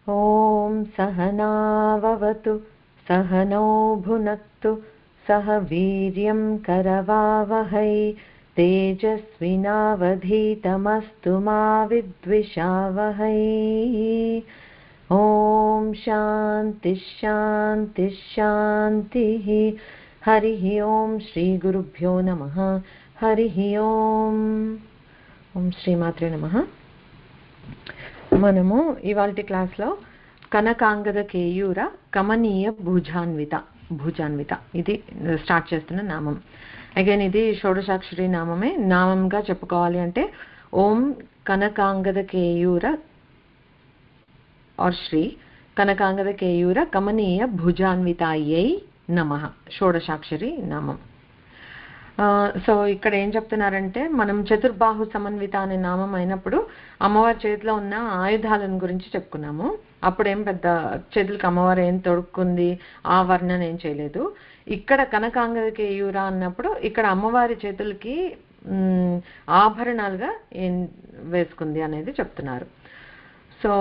ॐ सहनाववतु सहनौ भुनक्तु सह वीर्यं करवावहै तेजस्विनावधीतमस्तु मा विद्विषावहै। ॐ शान्तिः शान्तिः शान्तिः। हरिः ॐ श्रीगुरुभ्यो नमः। हरिः ॐ శ్రీమాత్రే నమః। మనము ఇవాల్టి క్లాస్లో కనకాంగద కేయూర కమనీయ భుజాన్విత ఇది స్టార్ట్ చేస్తున్న నామం. అగైన్ ఇది షోడశాక్షరి నామమే. నామంగా చెప్పుకోవాలి అంటే ఓం కనకాంగద కేయూర ఆర్ శ్రీ కనకాంగద కేయూర కమనీయ భుజాన్వితాయై నమః, షోడశాక్షరి నామం. సో ఇక్కడ ఏం చెప్తున్నారంటే, మనం చతుర్బాహు సమన్విత అనే నామం అయినప్పుడు అమ్మవారి చేతిలో ఉన్న ఆయుధాలను గురించి చెప్పుకున్నాము. అప్పుడేం పెద్ద చేతులకు అమ్మవారు ఏం తొడుక్కుంది ఆ వర్ణన ఏం చేయలేదు. ఇక్కడ కనకాంగద కేయూర అన్నప్పుడు ఇక్కడ అమ్మవారి చేతులకి ఆభరణాలుగా ఏం వేసుకుంది అనేది చెప్తున్నారు. సో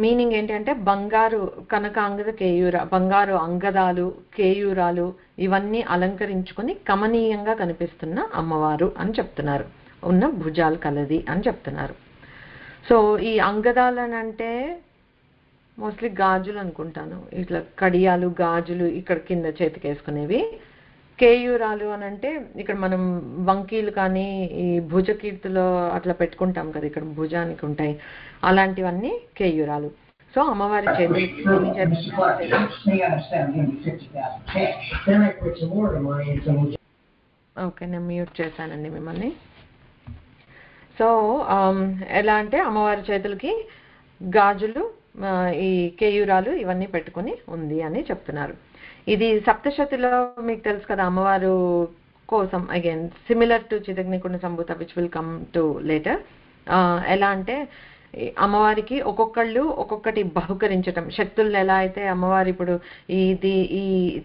మీనింగ్ ఏంటంటే బంగారు కనకాంగద కేయూర, బంగారు అంగదాలు కేయూరాలు ఇవన్నీ అలంకరించుకొని కమనీయంగా కనిపిస్తున్న అమ్మవారు అని చెప్తున్నారు. ఉన్న భుజాలు కలది అని చెప్తున్నారు. సో ఈ అంగదాలని అంటే మోస్ట్లీ గాజులు అనుకుంటాను, ఇట్లా కడియాలు గాజులు ఇక్కడ కింద చేతికి వేసుకునేవి. కేయూరాలు అని అంటే ఇక్కడ మనం వంకీలు కానీ ఈ భుజకీర్తిలో అట్లా పెట్టుకుంటాం కదా, ఇక్కడ భుజానికి ఉంటాయి, అలాంటివన్నీ కేయూరాలు. సో అమ్మవారి చేతులకి ఓకే, నేను మ్యూట్ చేశానండి మిమ్మల్ని. సో ఎలా అంటే అమ్మవారి చేతులకి గాజులు, ఈ కేయూరాలు ఇవన్నీ పెట్టుకుని ఉంది అని చెప్తున్నారు. ఇది సప్తశతిలో మీకు తెలుసు కదా, అమ్మవారు కోసం అగైన్ సిమిలర్ టు చిదగ్నికుండ సంభూత which will come to later. ఎలా అంటే అమ్మవారికి ఒక్కొక్కళ్ళు ఒక్కొక్కటి బహుకరించటం, శక్తులను ఎలా అయితే అమ్మవారి ఇప్పుడు ఈ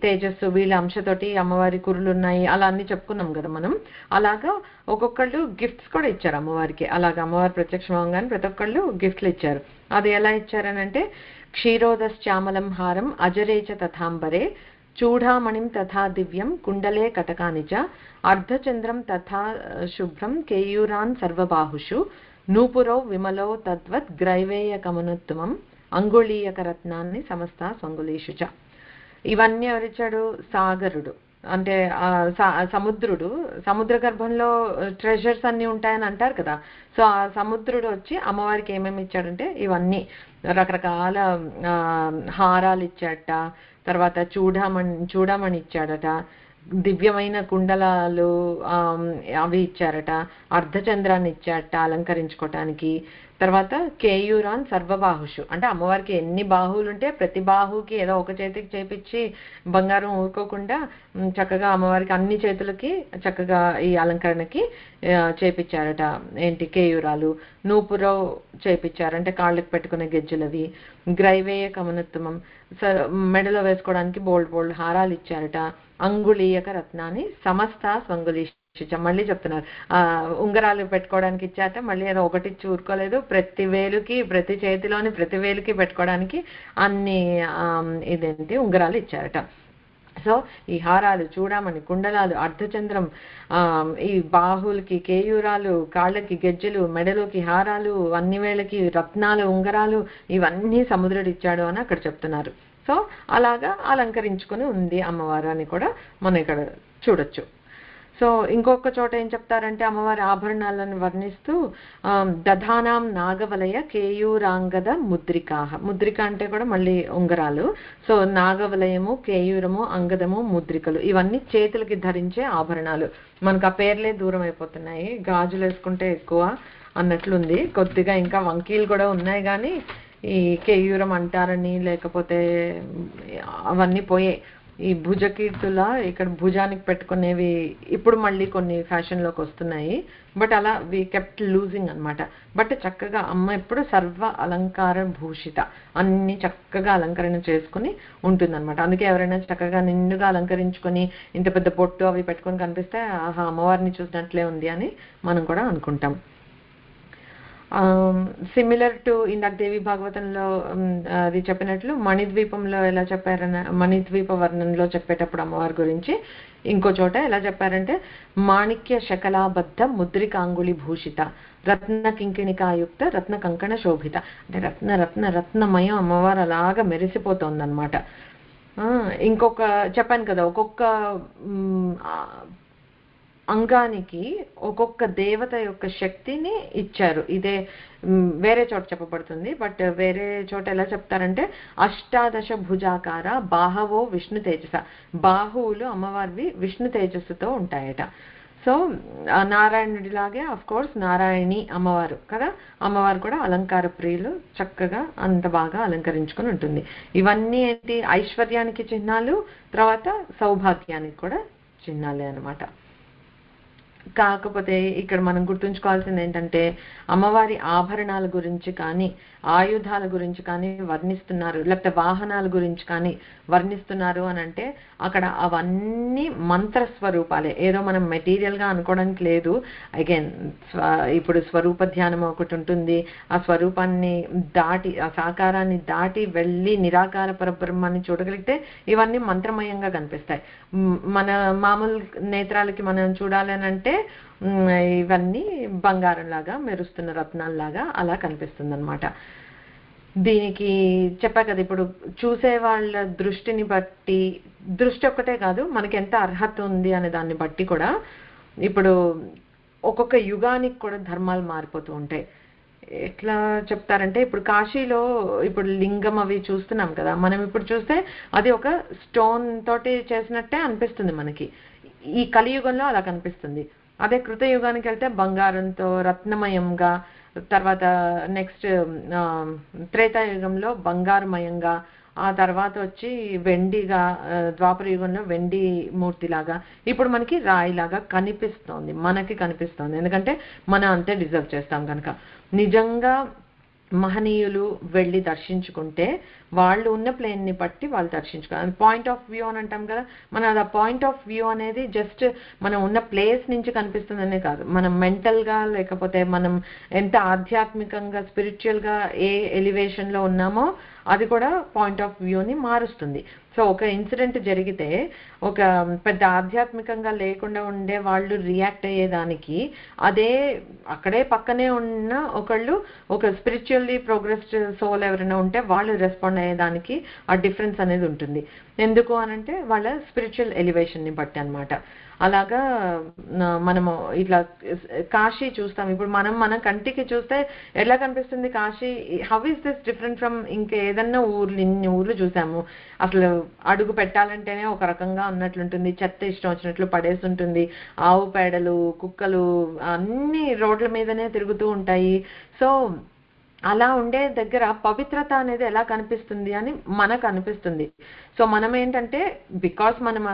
తేజస్సు వీళ్ళ అంశతోటి అమ్మవారి కురులు ఉన్నాయి అలా అన్ని చెప్పుకున్నాం కదా మనం. అలాగా ఒక్కొక్కళ్ళు గిఫ్ట్స్ కూడా ఇచ్చారు అమ్మవారికి. అలాగా అమ్మవారి ప్రత్యక్షం అవగానే ప్రతి ఒక్కళ్ళు గిఫ్ట్లు ఇచ్చారు. అది ఎలా ఇచ్చారనంటే క్షీరోదశ్చామలం హారం అజరేచ తథాంబరే చూఢామణిం తథా దివ్యం కుండలే కటకానిచ అర్ధచంద్రం తథా శుభ్రం కేయూరాన్ సర్వబాహుషు నూపురౌ విమలౌ తద్వత్ గ్రైవేయ కమనోత్తమం అంగుళీయక రత్నాన్ని సమస్త స్వంగులీషు చ. ఇవన్నీ ఎవరిచ్చాడు? సాగరుడు అంటే సముద్రుడు. సముద్ర గర్భంలో ట్రెజర్స్ అన్ని ఉంటాయని అంటారు కదా. సో ఆ సముద్రుడు వచ్చి అమ్మవారికి ఏమేమి ఇచ్చాడంటే ఇవన్నీ రకరకాల హారాలు ఇచ్చాడట, తర్వాత చూడమని ఇచ్చాడట, దివ్యమైన కుండలాలు అవి ఇచ్చారట, అర్ధచంద్రాన్ని ఇచ్చారట అలంకరించుకోవటానికి. తర్వాత కేయూరాన్ సర్వబాహుషు అంటే అమ్మవారికి ఎన్ని బాహువులు ఉంటే ప్రతి బాహువుకి ఏదో ఒక చేతికి చేపించి బంగారం ఊరుకోకుండా చక్కగా అమ్మవారికి అన్ని చేతులకి చక్కగా ఈ అలంకరణకి చేపించారట. ఏంటి కేయూరాలు. నూపురో చేపించారు అంటే కాళ్ళకి పెట్టుకునే గెజ్జులవి. గ్రైవేయ కమనోత్తమం మెడలో వేసుకోవడానికి బోల్డ్ హారాలు ఇచ్చారట. అంగుళీయక రత్నాన్ని సమస్త స్వంగులీషు. మళ్ళీ చెప్తున్నారు ఉంగరాలు పెట్టుకోవడానికి ఇచ్చారట. మళ్ళీ ఏదో ఒకటి చూరుకోలేదు, ప్రతి వేలుకి ప్రతి చేతిలోని ప్రతి వేలుకి పెట్టుకోవడానికి అన్ని ఇదేంటి ఉంగరాలు ఇచ్చారట. సో ఈ హారాలు, చూడమని, కుండలాలు, అర్ధచంద్రం, ఈ బాహువులకి కేయూరాలు, కాళ్ళకి గెజ్జెలు, మెడలోకి హారాలు, అన్ని వేళకి రత్నాలు, ఉంగరాలు ఇవన్నీ సముద్రుడు ఇచ్చాడు అని అక్కడ చెప్తున్నారు. సో అలాగా అలంకరించుకుని ఉంది అమ్మవారు అని కూడా మనం ఇక్కడ చూడొచ్చు. సో ఇంకొక చోట ఏం చెప్తారంటే అమ్మవారి ఆభరణాలను వర్ణిస్తూ దధానాం నాగవలయ కేయూరాంగద ముద్రికాహ. ముద్రిక అంటే కూడా మళ్ళీ ఉంగరాలు. సో నాగవలయము, కేయూరము, అంగదము, ముద్రికలు ఇవన్నీ చేతులకి ధరించే ఆభరణాలు. మనకు ఆ పేర్లే దూరం అయిపోతున్నాయి. గాజులు వేసుకుంటే ఎక్కువ అన్నట్లుంది. కొద్దిగా ఇంకా వంకీలు కూడా ఉన్నాయి, కానీ ఈ కేయూరం అంటారని లేకపోతే అవన్నీ పోయే. ఈ భుజకీర్తుల ఇక్కడ భుజానికి పెట్టుకునేవి ఇప్పుడు మళ్ళీ కొన్ని ఫ్యాషన్లోకి వస్తున్నాయి. బట్ అలా వి కెప్ట్ లూజింగ్ అనమాట. బట్ చక్కగా అమ్మ ఎప్పుడు సర్వ అలంకార భూషిత, అన్ని చక్కగా అలంకరణ చేసుకుని ఉంటుందన్నమాట. అందుకే ఎవరైనా చక్కగా నిండుగా అలంకరించుకొని ఇంత పెద్ద పొట్టు అవి పెట్టుకొని కనిపిస్తే ఆహా అమ్మవారిని చూసినట్లే ఉంది అని మనం కూడా అనుకుంటాం. సిమిలర్ టు ఇందాక దేవి భాగవతంలో అది చెప్పినట్లు మణిద్వీపంలో ఎలా చెప్పారన్న, మణిద్వీప వర్ణంలో చెప్పేటప్పుడు అమ్మవారి గురించి ఇంకో చోట ఎలా చెప్పారంటే మాణిక్య శకలాబద్ధ ముద్రికాంగుళి భూషిత రత్న కింకిణికాయుక్త రత్న కంకణ శోభిత. అంటే రత్న రత్న రత్నమయం అమ్మవారు అలాగా మెరిసిపోతుంది అనమాట. ఇంకొక చెప్పాను కదా, ఒక్కొక్క అంగానికి ఒక్కొక్క దేవత యొక్క శక్తిని ఇచ్చారు. ఇదే వేరే చోట చెప్పబడుతుంది, బట్ వేరే చోట ఎలా చెప్తారంటే అష్టాదశ భుజాకార బాహవో విష్ణు తేజస. బాహువులు అమ్మవారివి విష్ణు తేజస్సుతో ఉంటాయట. సో నారాయణుడిలాగే అఫ్ కోర్స్ నారాయణి అమ్మవారు కదా, అమ్మవారు కూడా అలంకార ప్రియులు, చక్కగా అంత బాగా అలంకరించుకొని ఉంటుంది. ఇవన్నీ ఏంటి, ఐశ్వర్యానికి చిహ్నాలు, తర్వాత సౌభాగ్యానికి కూడా చిహ్నాలే అనమాట. కాకపోతే ఇక్కడ మనం గుర్తుంచుకోవాల్సింది ఏంటంటే అమ్మవారి ఆభరణాల గురించి కానీ ఆయుధాల గురించి కానీ వర్ణిస్తున్నారు, లేకపోతే వాహనాల గురించి కానీ వర్ణిస్తున్నారు అని అంటే అక్కడ అవన్నీ మంత్రస్వరూపాలే, ఏదో మనం మెటీరియల్గా అనుకోవడానికి లేదు. అగైన్ ఇప్పుడు స్వరూప ధ్యానం ఒకటి ఉంటుంది, ఆ స్వరూపాన్ని దాటి ఆ సాకారాన్ని దాటి వెళ్ళి నిరాకార పరబ్రహ్మాన్ని చూడగలిగితే ఇవన్నీ మంత్రమయంగా కనిపిస్తాయి. మన మామూలు నేత్రాలకి మనం చూడాలని అంటే ఇవన్నీ బంగారం లాగా మెరుస్తున్న రత్నాల్లాగా అలా కనిపిస్తుంది అనమాట. దీనికి చెప్పా కదా, ఇప్పుడు చూసే వాళ్ళ దృష్టిని బట్టి, దృష్టి ఒక్కటే కాదు మనకి ఎంత అర్హత ఉంది అనే దాన్ని బట్టి కూడా ఇప్పుడు ఒక్కొక్క యుగానికి కూడా ధర్మాలు మారిపోతూ ఉంటాయి. ఎట్లా చెప్తారంటే ఇప్పుడు కాశీలో ఇప్పుడు లింగం అవి చూస్తున్నాం కదా, మనం ఇప్పుడు చూస్తే అది ఒక స్టోన్ తోటి చేసినట్టే అనిపిస్తుంది మనకి, ఈ కలియుగంలో అలా కనిపిస్తుంది. అదే కృతయుగానికి వెళ్తే బంగారంతో రత్నమయంగా, తర్వాత నెక్స్ట్ త్రేతాయుగంలో బంగారుమయంగా, ఆ తర్వాత వచ్చి వెండిగా, ద్వాపర యుగంలో వెండి మూర్తిలాగా, ఇప్పుడు మనకి రాయిలాగా కనిపిస్తోంది, మనకి కనిపిస్తోంది. ఎందుకంటే మనం అంతే డిజర్వ్ చేస్తాం కనుక. నిజంగా మహనీయులు వెళ్ళి దర్శించుకుంటే వాళ్ళు ఉన్న ప్లేన్ని బట్టి వాళ్ళు దర్శించుకోవాలి. పాయింట్ ఆఫ్ వ్యూ అని అంటాం కదా, మన ఆ పాయింట్ ఆఫ్ వ్యూ అనేది జస్ట్ మనం ఉన్న ప్లేస్ నుంచి కనిపిస్తుందనే కాదు, మనం మెంటల్గా లేకపోతే మనం ఎంత ఆధ్యాత్మికంగా స్పిరిచువల్గా ఏ ఎలివేషన్లో ఉన్నామో అది కూడా పాయింట్ ఆఫ్ వ్యూని మారుస్తుంది. సో ఒక ఇన్సిడెంట్ జరిగితే ఒక పెద్ద ఆధ్యాత్మికంగా లేకుండా ఉండే వాళ్ళు రియాక్ట్ అయ్యేదానికి అదే అక్కడే పక్కనే ఉన్న ఒకళ్ళు ఒక స్పిరిచువల్లీ ప్రోగ్రెస్డ్ సోల్ ఎవరైనా ఉంటే వాళ్ళు రెస్పాండ్ అయ్యేదానికి ఆ డిఫరెన్స్ అనేది ఉంటుంది. ఎందుకు అనంటే వాళ్ళ స్పిరిచువల్ ఎలివేషన్ని బట్టి అనమాట. అలాగా మనము ఇట్లా కాశీ చూస్తాం, ఇప్పుడు మన కంటికి చూస్తే ఎలా కనిపిస్తుంది Kashi, how is this different from ఇంకేదన్నా ఊర్లు, ఇన్ని ఊర్లు చూసాము, అసలు అడుగు పెట్టాలంటేనే ఒక రకంగా ఉన్నట్లుంటుంది, చెత్త ఇష్టం వచ్చినట్లు పడేసి ఉంటుంది, ఆవు పేడలు కుక్కలు అన్ని రోడ్ల మీదనే తిరుగుతూ ఉంటాయి. సో అలా ఉండే దగ్గర పవిత్రత అనేది ఎలా కనిపిస్తుంది అని మనకు అనిపిస్తుంది. సో మనం ఏంటంటే బికాస్ మనం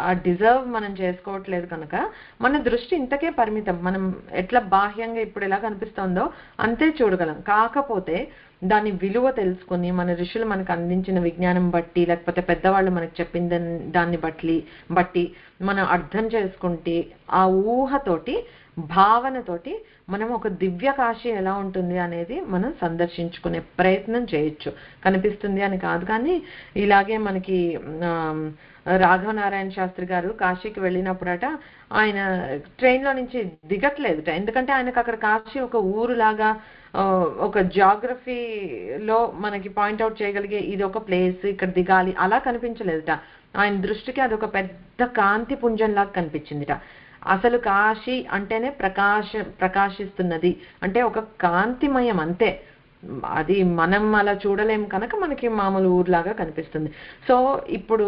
ఆ డిజర్వ్ మనం చేసుకోవట్లేదు కనుక మన దృష్టి ఇంతకే పరిమితం. మనం ఎట్లా బాహ్యంగా ఇప్పుడు ఎలా కనిపిస్తుందో అంతే చూడగలం. కాకపోతే దాని విలువ తెలుసుకొని మన ఋషులు మనకు అందించిన విజ్ఞానం బట్టి, లేకపోతే పెద్దవాళ్ళు మనకు చెప్పిన దాన్ని బట్టి మనం అర్థం చేసుకుంటే ఆ ఊహతోటి భావనతోటి మనం ఒక దివ్య కాశీ ఎలా ఉంటుంది అనేది మనం సందర్శించుకునే ప్రయత్నం చేయొచ్చు. కనిపిస్తుంది అని కాదు, కానీ ఇలాగే మనకి రాఘవ నారాయణ శాస్త్రి గారు కాశీకి వెళ్ళినప్పుడట ఆయన ట్రైన్లో నుంచి దిగట్లేదుట, ఎందుకంటే ఆయనకు అక్కడ కాశీ ఒక ఊరులాగా ఒక జాగ్రఫీలో మనకి పాయింట్అవుట్ చేయగలిగే ఇది ఒక ప్లేస్, ఇక్కడ దిగాలి అలా కనిపించలేదుట. ఆయన దృష్టికి అదొక పెద్ద కాంతి పుంజంలాగా కనిపించిందిట. అసలు కాశీ అంటేనే ప్రకాశిస్తున్నది, అంటే ఒక కాంతిమయం అంతే, అది మనం అలా చూడలేం కనుక మనకి మామూలు ఊర్లాగా కనిపిస్తుంది. సో ఇప్పుడు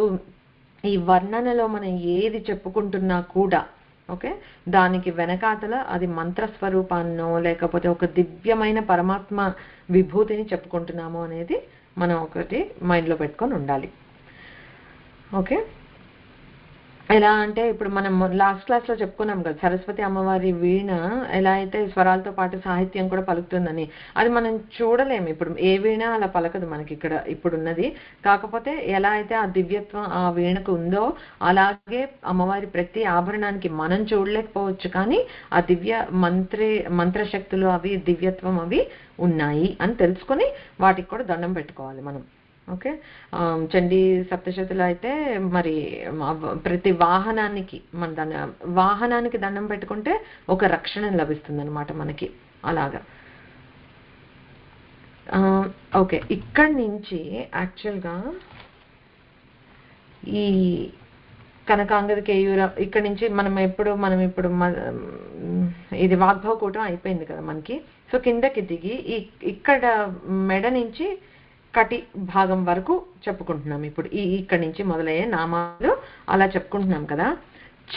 ఈ వర్ణనలో మనం ఏది చెప్పుకుంటున్నా కూడా ఓకే, దానికి వెనకాతల అది మంత్రస్వరూపాన్నో లేకపోతే ఒక దివ్యమైన పరమాత్మ విభూతిని చెప్పుకుంటున్నాము అనేది మనం ఒకటి మైండ్లో పెట్టుకొని ఉండాలి. ఓకే, ఎలా అంటే ఇప్పుడు మనం లాస్ట్ క్లాస్ లో చెప్పుకున్నాం కదా, సరస్వతి అమ్మవారి వీణ ఎలా అయితే స్వరాలతో పాటు సాహిత్యం కూడా పలుకుతుందని. అది మనం చూడలేము, ఇప్పుడు ఏ వీణ అలా పలకదు మనకి ఇక్కడ ఇప్పుడున్నది. కాకపోతే ఎలా అయితే ఆ దివ్యత్వం ఆ వీణకు ఉందో అలాగే అమ్మవారి ప్రతి ఆభరణానికి మనం చూడలేకపోవచ్చు, కానీ ఆ దివ్య మంత్రశక్తులు అవి దివ్యత్వం అవి ఉన్నాయి అని తెలుసుకొని వాటికి కూడా దండం పెట్టుకోవాలి మనం. ఓకే. చండీ సప్తశతులు అయితే మరి ప్రతి వాహనానికి వాహనానికి దండం పెట్టుకుంటే ఒక రక్షణ లభిస్తుంది అనమాట మనకి అలాగా. ఓకే, ఇక్కడి నుంచి యాక్చువల్గా ఈ కనకాంగద కేయూర ఇక్కడి నుంచి మనం ఇప్పుడు ఇది వాగ్భవ కూటం అయిపోయింది కదా మనకి. సో కిందకి దిగి ఇక్కడ మెడ నుంచి కటి భాగం వరకు చెప్పుకుంటున్నాం. ఇప్పుడు ఇక్కడి నుంచి మొదలయ్యే నామాలు అలా చెప్పుకుంటున్నాం కదా.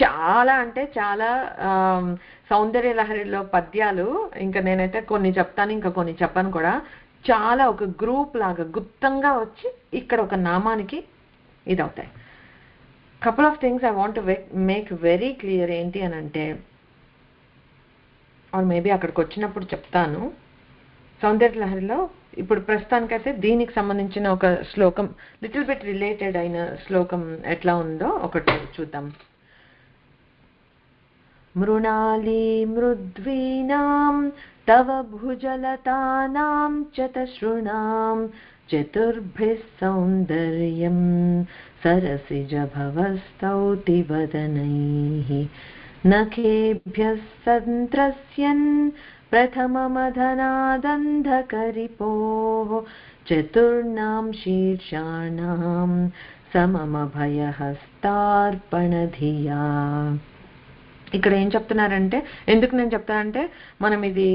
చాలా అంటే చాలా సౌందర్య లహరిలో పద్యాలు ఇంకా నేనైతే కొన్ని చెప్తాను, ఇంకా కొన్ని చెప్పను కూడా. చాలా ఒక గ్రూప్ లాగా గుప్తంగా వచ్చి ఇక్కడ ఒక నామానికి ఇదవుతాయి. Couple of things I want to make very clear. ఏంటి అని అంటే, ఆర్ మేబీ అక్కడికి వచ్చినప్పుడు చెప్తాను. సౌందర్య లహరిలో ఇప్పుడు ప్రస్తుతానికైతే దీనికి సంబంధించిన ఒక శ్లోకం, లిటిల్ బిట్ రిలేటెడ్ అయిన శ్లోకం ఎట్లా ఉందో ఒకటి చూద్దాం. మృణాళీ మృద్వీనాం తవ భుజలతానాం చతశృణాం చతుర్భిః సౌందర్యం సరసిజ భవస్తౌతి వదనైః నఖేభ్యః సంత్రస్యన్ ప్రథమమధనాదంధకరిపోః చతుర్ణాం శీర్షాణాం సమమభయహస్తార్పణధియా. ఇక్కడ ఏం చెప్తున్నారంటే, ఎందుకు నేను చెప్తానంటే మనం ఇది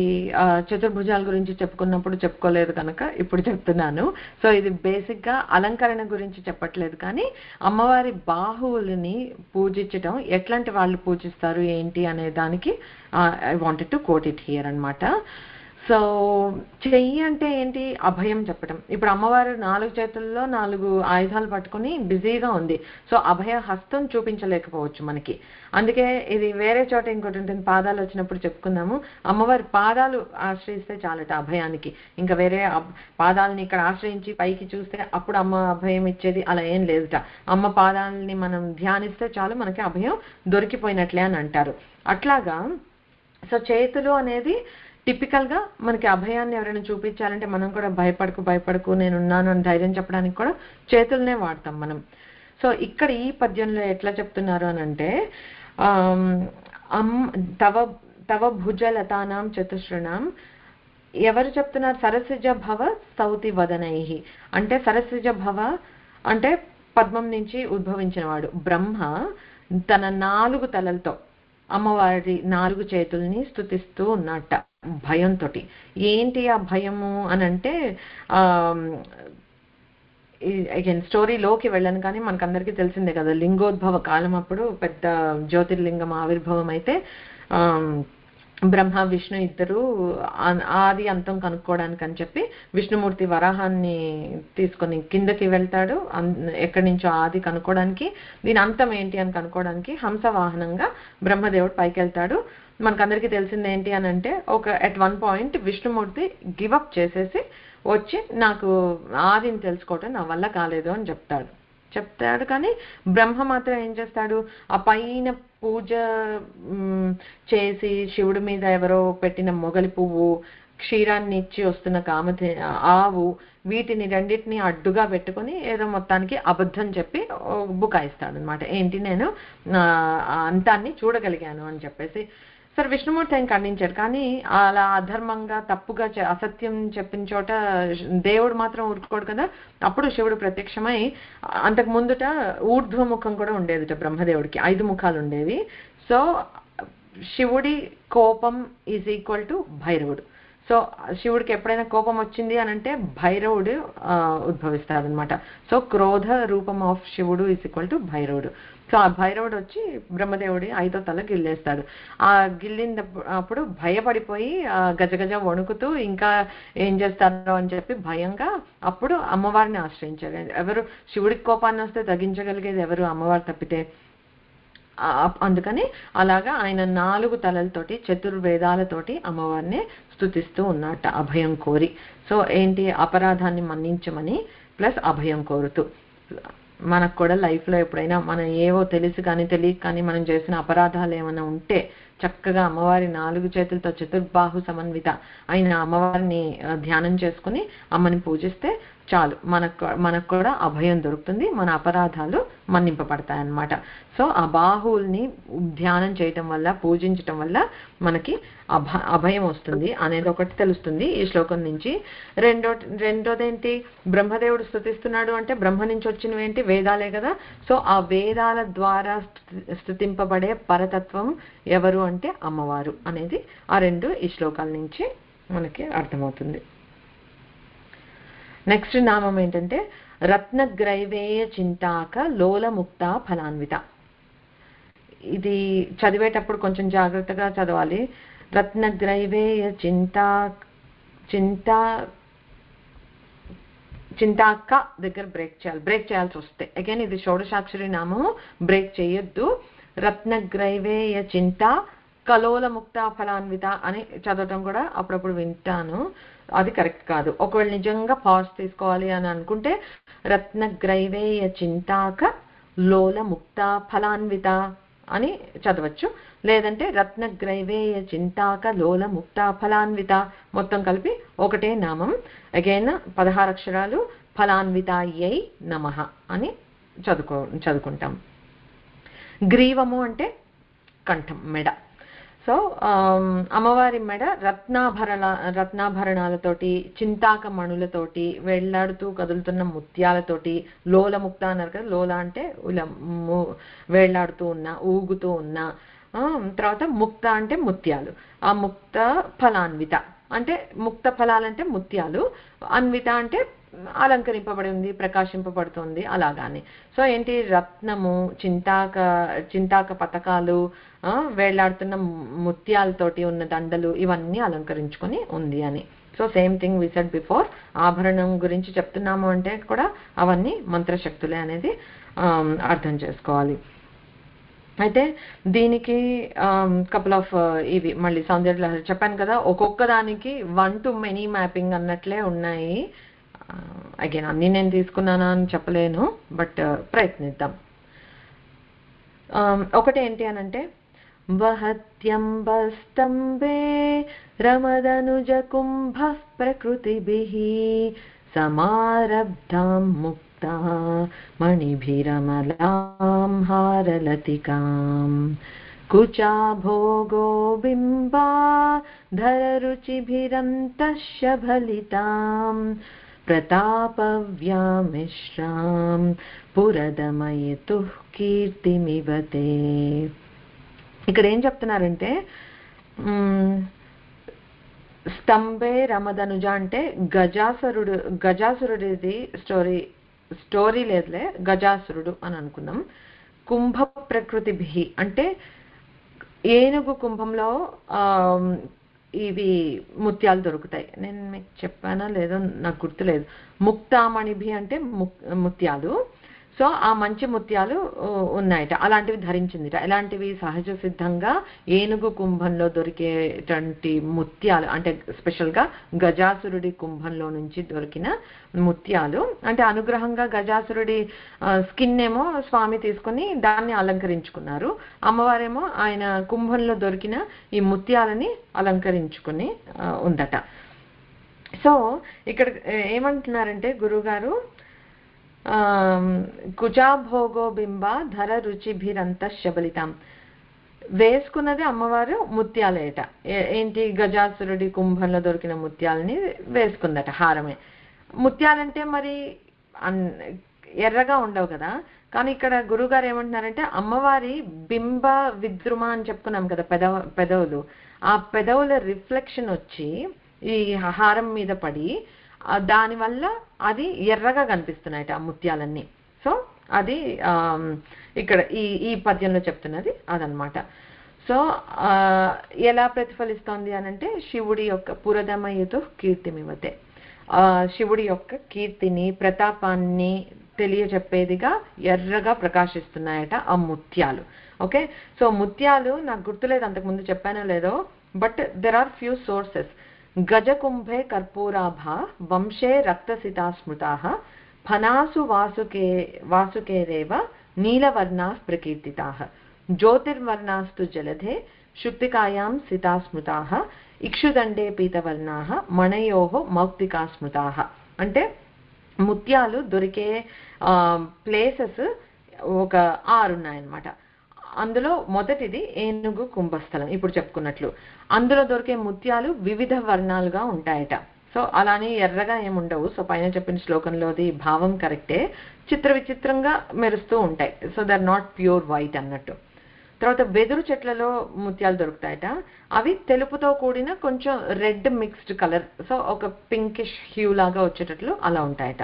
చతుర్భుజాల గురించి చెప్పుకున్నప్పుడు చెప్పుకోలేదు కనుక ఇప్పుడు చెప్తున్నాను. సో ఇది బేసిక్గా అలంకరణ గురించి చెప్పట్లేదు, కానీ అమ్మవారి బాహువులని పూజించడం ఎట్లాంటి వాళ్ళు పూజిస్తారు ఏంటి అనే దానికి I wanted to coat it here అనమాట. సో చెయ్యి అంటే ఏంటి? అభయం చెప్పడం. ఇప్పుడు అమ్మవారు 4 చేతుల్లో 4 ఆయుధాలు పట్టుకుని బిజీగా ఉంది. సో అభయ హస్తం చూపించలేకపోవచ్చు మనకి. అందుకే ఇది వేరే చోట ఇంకోటి ఉంటుంది, పాదాలు వచ్చినప్పుడు చెప్పుకుందాము. అమ్మవారి పాదాలు ఆశ్రయిస్తే చాలట అభయానికి. ఇంకా వేరే పాదాలని ఇక్కడ ఆశ్రయించి పైకి చూస్తే అప్పుడు అమ్మ అభయం ఇచ్చేది అలా ఏం లేదుట. అమ్మ పాదాలని మనం ధ్యానిస్తే చాలు మనకి అభయం దొరికిపోయినట్లే అని అంటారు. అట్లాగా సో చేతులు అనేది టిపికల్గా మనకి అభయాన్ని ఎవరైనా చూపించాలంటే మనం కూడా భయపడకు నేనున్నాను అని ధైర్యం చెప్పడానికి కూడా చేతులనే వాడతాం మనం. సో ఇక్కడ ఈ పద్యంలో ఎట్లా చెప్తున్నారు అని అంటే, తవ భుజలతానాం చతుశ్రుణాం, ఎవరు చెప్తున్నారు? సరసిజ భవ స్తౌతి వదనైః. అంటే సరసిజ భవ అంటే పద్మం నుంచి ఉద్భవించిన వాడు బ్రహ్మ తన 4 తలలతో అమ్మవారి 4 చేతుల్ని స్తుతిస్తూ ఉన్నట్ట భయంతో. ఏంటి ఆ భయము అని అంటే, అగైన్ స్టోరీలోకి వెళ్ళను కానీ మనకందరికీ తెలిసిందే కదా, లింగోద్భవ కాలం అప్పుడు పెద్ద జ్యోతిర్లింగం ఆవిర్భవం అయితే బ్రహ్మ విష్ణు ఇద్దరు ఆది అంతం కనుక్కోవడానికి అని చెప్పి విష్ణుమూర్తి వరాహాన్ని తీసుకొని కిందకి వెళ్తాడు, ఎక్కడి నుంచో ఆది కనుక్కోవడానికి, దీని అంతం ఏంటి అని కనుక్కోవడానికి హంస వాహనంగా బ్రహ్మదేవుడు పైకి వెళ్తాడు. మనకందరికీ తెలిసింది ఏంటి అని అంటే, at one point Vishnumurthy give up చేసేసి వచ్చి నాకు ఆదిని తెలుసుకోవటం నా వల్ల కాలేదు అని చెప్తాడు. కానీ బ్రహ్మ మాత్రం ఏం చేస్తాడు, ఆ పైన పూజ చేసి శివుడి మీద ఎవరో పెట్టిన మొగలి పువ్వు, క్షీరాన్ని ఇచ్చి వస్తున్న ఆవు, వీటిని రెండింటిని అడ్డుగా పెట్టుకుని ఏదో మొత్తానికి అబద్ధం చెప్పి బుకాయిస్తాడు అనమాట. ఏంటి, నేను అంతాన్ని చూడగలిగాను అని చెప్పేసి. సరే విష్ణుమూర్తి ఆయన ఖండించాడు, కానీ అలా అధర్మంగా తప్పుగా అసత్యం చెప్పిన చోట దేవుడు మాత్రం ఊరుకోడు కదా. అప్పుడు శివుడు ప్రత్యక్షమై, అంతకు ముందుట ఊర్ధ్వముఖం కూడా ఉండేదిట బ్రహ్మదేవుడికి, 5 ముఖాలు ఉండేవి. సో శివుడి కోపం is equal to Bhairavudu. So శివుడికి ఎప్పుడైనా కోపం వచ్చింది అని అంటే భైరవుడు ఉద్భవిస్తాడు అనమాట. సో క్రోధ రూపం ఆఫ్ శివుడు is equal to Bhairavudu. So ఆ భైరవుడు వచ్చి బ్రహ్మదేవుడి 5వ తల గిల్లేస్తాడు. ఆ గిల్లినప్పుడు భయపడిపోయి గజగజ వణుకుతూ ఇంకా ఏం చేస్తారో అని చెప్పి భయంగా అప్పుడు అమ్మవారిని ఆశ్రయించారు. ఎవరు? శివుడికి కోపాన్ని వస్తే తగ్గించగలిగేది ఎవరు? అమ్మవారు తప్పితే. అందుకని అలాగా ఆయన 4 తలలతోటి చతుర్వేదాలతోటి అమ్మవారిని స్తుతిస్తూ ఉన్నట్ట అభయం కోరి. సో ఏంటి, అపరాధాన్ని మన్నించమని ప్లస్ అభయం కోరుతూ. మనకు కూడా లైఫ్లో ఎప్పుడైనా మనం ఏవో తెలిసి కానీ తెలియక కానీ మనం చేసిన అపరాధాలు ఏమైనా ఉంటే చక్కగా అమ్మవారి 4 చేతులతో చతుర్బాహు సమన్విత అయిన అమ్మవారిని ధ్యానం చేసుకుని అమ్మని పూజిస్తే చాలు, మనకు కూడా అభయం దొరుకుతుంది, మన అపరాధాలు మన్నింపబడతాయి అన్నమాట. సో ఆ బాహువుల్ని ధ్యానం చేయటం వల్ల, పూజించటం వల్ల మనకి అభయం వస్తుంది అనేది ఒకటి తెలుస్తుంది ఈ శ్లోకం నుంచి. రెండోదేంటి, బ్రహ్మదేవుడు స్తుతిస్తున్నాడు అంటే బ్రహ్మ నుంచి వచ్చినవి ఏంటి, వేదాలే కదా. సో ఆ వేదాల ద్వారా స్తుతింపబడే పరతత్వం ఎవరు అంటే అమ్మవారు అనేది ఆ 2 ఈ శ్లోకాల నుంచి మనకి అర్థమవుతుంది. నెక్స్ట్ నామం ఏంటంటే రత్నగ్రైవేయ చింతాక లోలముక్త ఫలాన్విత. ఇది చదివేటప్పుడు కొంచెం జాగ్రత్తగా చదవాలి. రత్నగ్రైవేయ చింతాక దగ్గర బ్రేక్ చేయాల్సి వస్తే అగైన్ ఇది షోడశాక్షరి నామము, బ్రేక్ చేయొద్దు. రత్నగ్రైవేయ చింత కలోల ముక్త ఫలాన్విత అని చదవటం కూడా అప్పుడప్పుడు వింటాను, అది కరెక్ట్ కాదు. ఒకవేళ నిజంగా పాజ్ తీసుకోవాలి అని అనుకుంటే రత్నగ్రైవేయ చింతాక లోల ముక్త ఫలాన్విత అని చదవచ్చు, లేదంటే రత్నగ్రైవేయ చింతాక లోల ముక్త ఫలాన్విత మొత్తం కలిపి ఒకటే నామం. అగైన్ 16 అక్షరాలు, ఫలాన్వితాయై నమః అని చదువుకుంటాం. గ్రీవము అంటే కంఠం, మెడ. సో అమ్మవారి మెడ రత్నాభరణాలతోటి, చింతాక మణులతోటి, వెళ్లాడుతూ కదులుతున్న ముత్యాలతోటి, లోల ముక్త అన్నారు కదా, లోల అంటే వేళ్లాడుతూ ఉన్న, ఊగుతూ ఉన్న. తర్వాత ముక్త అంటే ముత్యాలు, ఆ ముక్త ఫలాన్విత అంటే ముక్త ఫలాలంటే ముత్యాలు, అన్విత అంటే అలంకరింపబడి ఉంది, ప్రకాశింపబడుతుంది అలాగాని. సో ఏంటి, రత్నము, చింతాక పతకాలు, వేళ్లాడుతున్న ముత్యాలతోటి ఉన్న దండలు ఇవన్నీ అలంకరించుకొని ఉంది అని. So same thing we said before, ఆభరణం గురించి చెప్తున్నాము అంటే కూడా అవన్నీ మంత్రశక్తులే అనేది అర్థం చేసుకోవాలి. అయితే దీనికి కపుల్ ఆఫ్ ఇవి మళ్ళీ సౌందర్య చెప్పాను కదా, ఒక్కొక్క దానికి 1 to many మ్యాపింగ్ అన్నట్లే ఉన్నాయి. అగైన్ అన్ని నేను తీసుకున్నానా అని చెప్పలేను, బట్ ప్రయత్నిద్దాం. ఒకటి ఏంటి అనంటే వహత్యంబస్తంబే రమదనుజ కుంభ ప్రకృతిభిః సమారబ్ధాం ముక్తా మణిభిరమలాం హారలతికాం కుచా భోగో బింబా ధరరుచిభిరంతశబలితాం ప్రతాపవ్యామిశ్రాం పురదమయతుః కీర్తిమివతే. ఇక్కడ ఏం చెప్తున్నారంటే స్తంభే రమదనుజ అంటే గజాసురుడిది స్టోరీ లేదులే, గజాసురుడు అని అనుకుందాం. కుంభ ప్రకృతిభి అంటే ఏనుగు కుంభంలో ఇవి ముత్యాలు దొరుకుతాయి. నేను మీకు చెప్పానా లేదో నాకు గుర్తులేదు. ముక్తామణిభి అంటే ముత్యాలు. సో ఆ మంచి ముత్యాలు ఉన్నాయట, అలాంటివి ధరించిందిట. ఎలాంటివి, సహజ సిద్ధంగా ఏనుగు కుంభంలో దొరికేటువంటి ముత్యాలు, అంటే స్పెషల్గా గజాసురుడి కుంభంలో నుంచి దొరికిన ముత్యాలు. అంటే అనుగ్రహంగా గజాసురుడి స్కిన్ ఏమో స్వామి తీసుకుని దాన్ని అలంకరించుకున్నారు, అమ్మవారేమో ఆయన కుంభంలో దొరికిన ఈ ముత్యాలని అలంకరించుకుని ఉందట. సో ఇక్కడ ఏమంటున్నారంటే గురుగారు, కుజాభోగో బింబ ధర రుచిభిరంత శబలితాం, వేసుకున్నది అమ్మవారు ముత్యాలేట. ఏంటి, గజాసురుడి కుంభంలో దొరికిన ముత్యాలని వేసుకుందట, హారమే. ముత్యాలంటే మరి ఎర్రగా ఉండవు కదా, కానీ ఇక్కడ గురుగారు ఏమంటున్నారంటే అమ్మవారి బింబ విద్రుమ అని చెప్పుకున్నాం కదా, పెదవులు, ఆ పెదవుల రిఫ్లెక్షన్ వచ్చి ఈ హారం మీద పడి దానివల్ల అది ఎర్రగా కనిపిస్తున్నాయట ఆ ముత్యాలన్నీ. సో అది ఇక్కడ ఈ పద్యంలో చెప్తున్నది అదనమాట. సో ఎలా ప్రతిఫలిస్తోంది అనంటే శివుడి యొక్క పురదమయతు కీర్తిమివతే, శివుడి యొక్క కీర్తిని, ప్రతాపాన్ని తెలియచెప్పేదిగా ఎర్రగా ప్రకాశిస్తున్నాయట ఆ ముత్యాలు. ఓకే, సో ముత్యాలు నాకు గుర్తులేదు అంతకుముందు చెప్పానో లేదో, but there are few sources. గజకుంభే కర్పూరాభ వంశే రక్తసితా స్మృతాః ఫనాసు వాసుకేరేవ నీలవర్ణాః ప్రకీర్తితాః జ్యోతిర్వర్ణాస్తు జలధే శుక్తికాయాం సితా స్మృతాః ఇక్షుదండే పీతవర్ణాః మణయోః మౌక్తికా స్మృతాః. అంటే ముత్యాలు దొరికే ప్లేసెస్ ఒక 6 ఉన్నాయన్నమాట. అందులో మొదటిది ఏనుగు కుంభస్థలం, ఇప్పుడు చెప్పుకున్నట్లు. అందులో దొరికే ముత్యాలు వివిధ వర్ణాలుగా ఉంటాయట. సో అలానే ఎర్రగా ఏముండవు. సో పైన చెప్పిన శ్లోకంలోది భావం కరెక్టే, చిత్ర విచిత్రంగా మెరుస్తూ ఉంటాయి. So they are not pure white అన్నట్టు. తర్వాత వెదురు చెట్లలో ముత్యాలు దొరుకుతాయట. అవి తెలుపుతో కూడిన కొంచెం రెడ్ మిక్స్డ్ కలర్, సో ఒక పింకిష్ హ్యూ లాగా వచ్చేటట్లు అలా ఉంటాయట.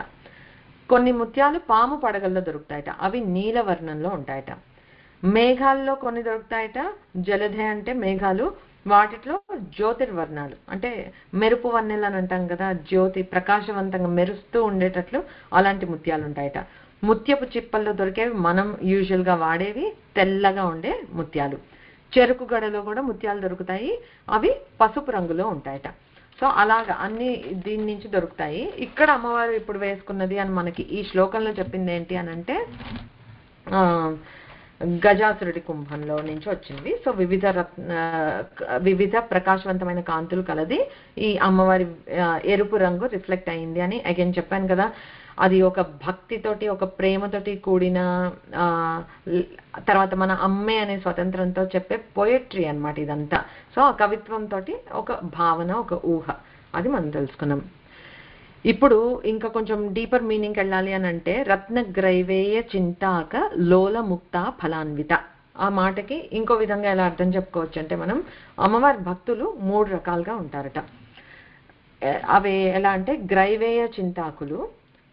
కొన్ని ముత్యాలు పాము పడగల్లో దొరుకుతాయట, అవి నీలవర్ణంలో ఉంటాయట. మేఘాల్లో కొన్ని దొరుకుతాయట, జలధే అంటే మేఘాలు, వాటిలో జ్యోతిర్వర్ణాలు అంటే మెరుపు వన్నెలు అని అంటాం కదా, జ్యోతి ప్రకాశవంతంగా మెరుస్తూ ఉండేటట్లు అలాంటి ముత్యాలు ఉంటాయట. ముత్యపు చిప్పల్లో దొరికేవి మనం యూజువల్ గా వాడేవి తెల్లగా ఉండే ముత్యాలు. చెరుకు గడలో కూడా ముత్యాలు దొరుకుతాయి, అవి పసుపు రంగులో ఉంటాయట. సో అలాగా అన్ని దీని నుంచి దొరుకుతాయి. ఇక్కడ అమ్మవారు ఇప్పుడు వేసుకున్నది అని మనకి ఈ శ్లోకంలో చెప్పింది ఏంటి అని అంటే గజాసురుడి కుంభంలో నుంచి వచ్చింది. సో వివిధ ప్రకాశవంతమైన కాంతులు కలది ఈ అమ్మవారి ఎరుపు రంగు రిఫ్లెక్ట్ అయింది అని అగైన్ చెప్పాను కదా. అది ఒక భక్తితోటి ఒక ప్రేమతోటి కూడిన తర్వాత మన అమ్మే అనే స్వతంత్రంతో చెప్పే పోయట్రీ అన్నమాట ఇదంతా. సో ఆ కవిత్వంతో ఒక భావన, ఒక ఊహ, అది మనం తెలుసుకున్నాం. ఇప్పుడు ఇంకా కొంచెం డీపర్ మీనింగ్ వెళ్ళాలి అని అంటే రత్నగ్రైవేయ చింతాక లోల ముక్త ఫలాన్విత. ఆ మాటకి ఇంకో విధంగా ఎలా అర్థం చెప్పుకోవచ్చు అంటే మనం అమ్మవారి భక్తులు 3 రకాలుగా ఉంటారట. అవి ఎలా అంటే గ్రైవేయ చింతాకులు,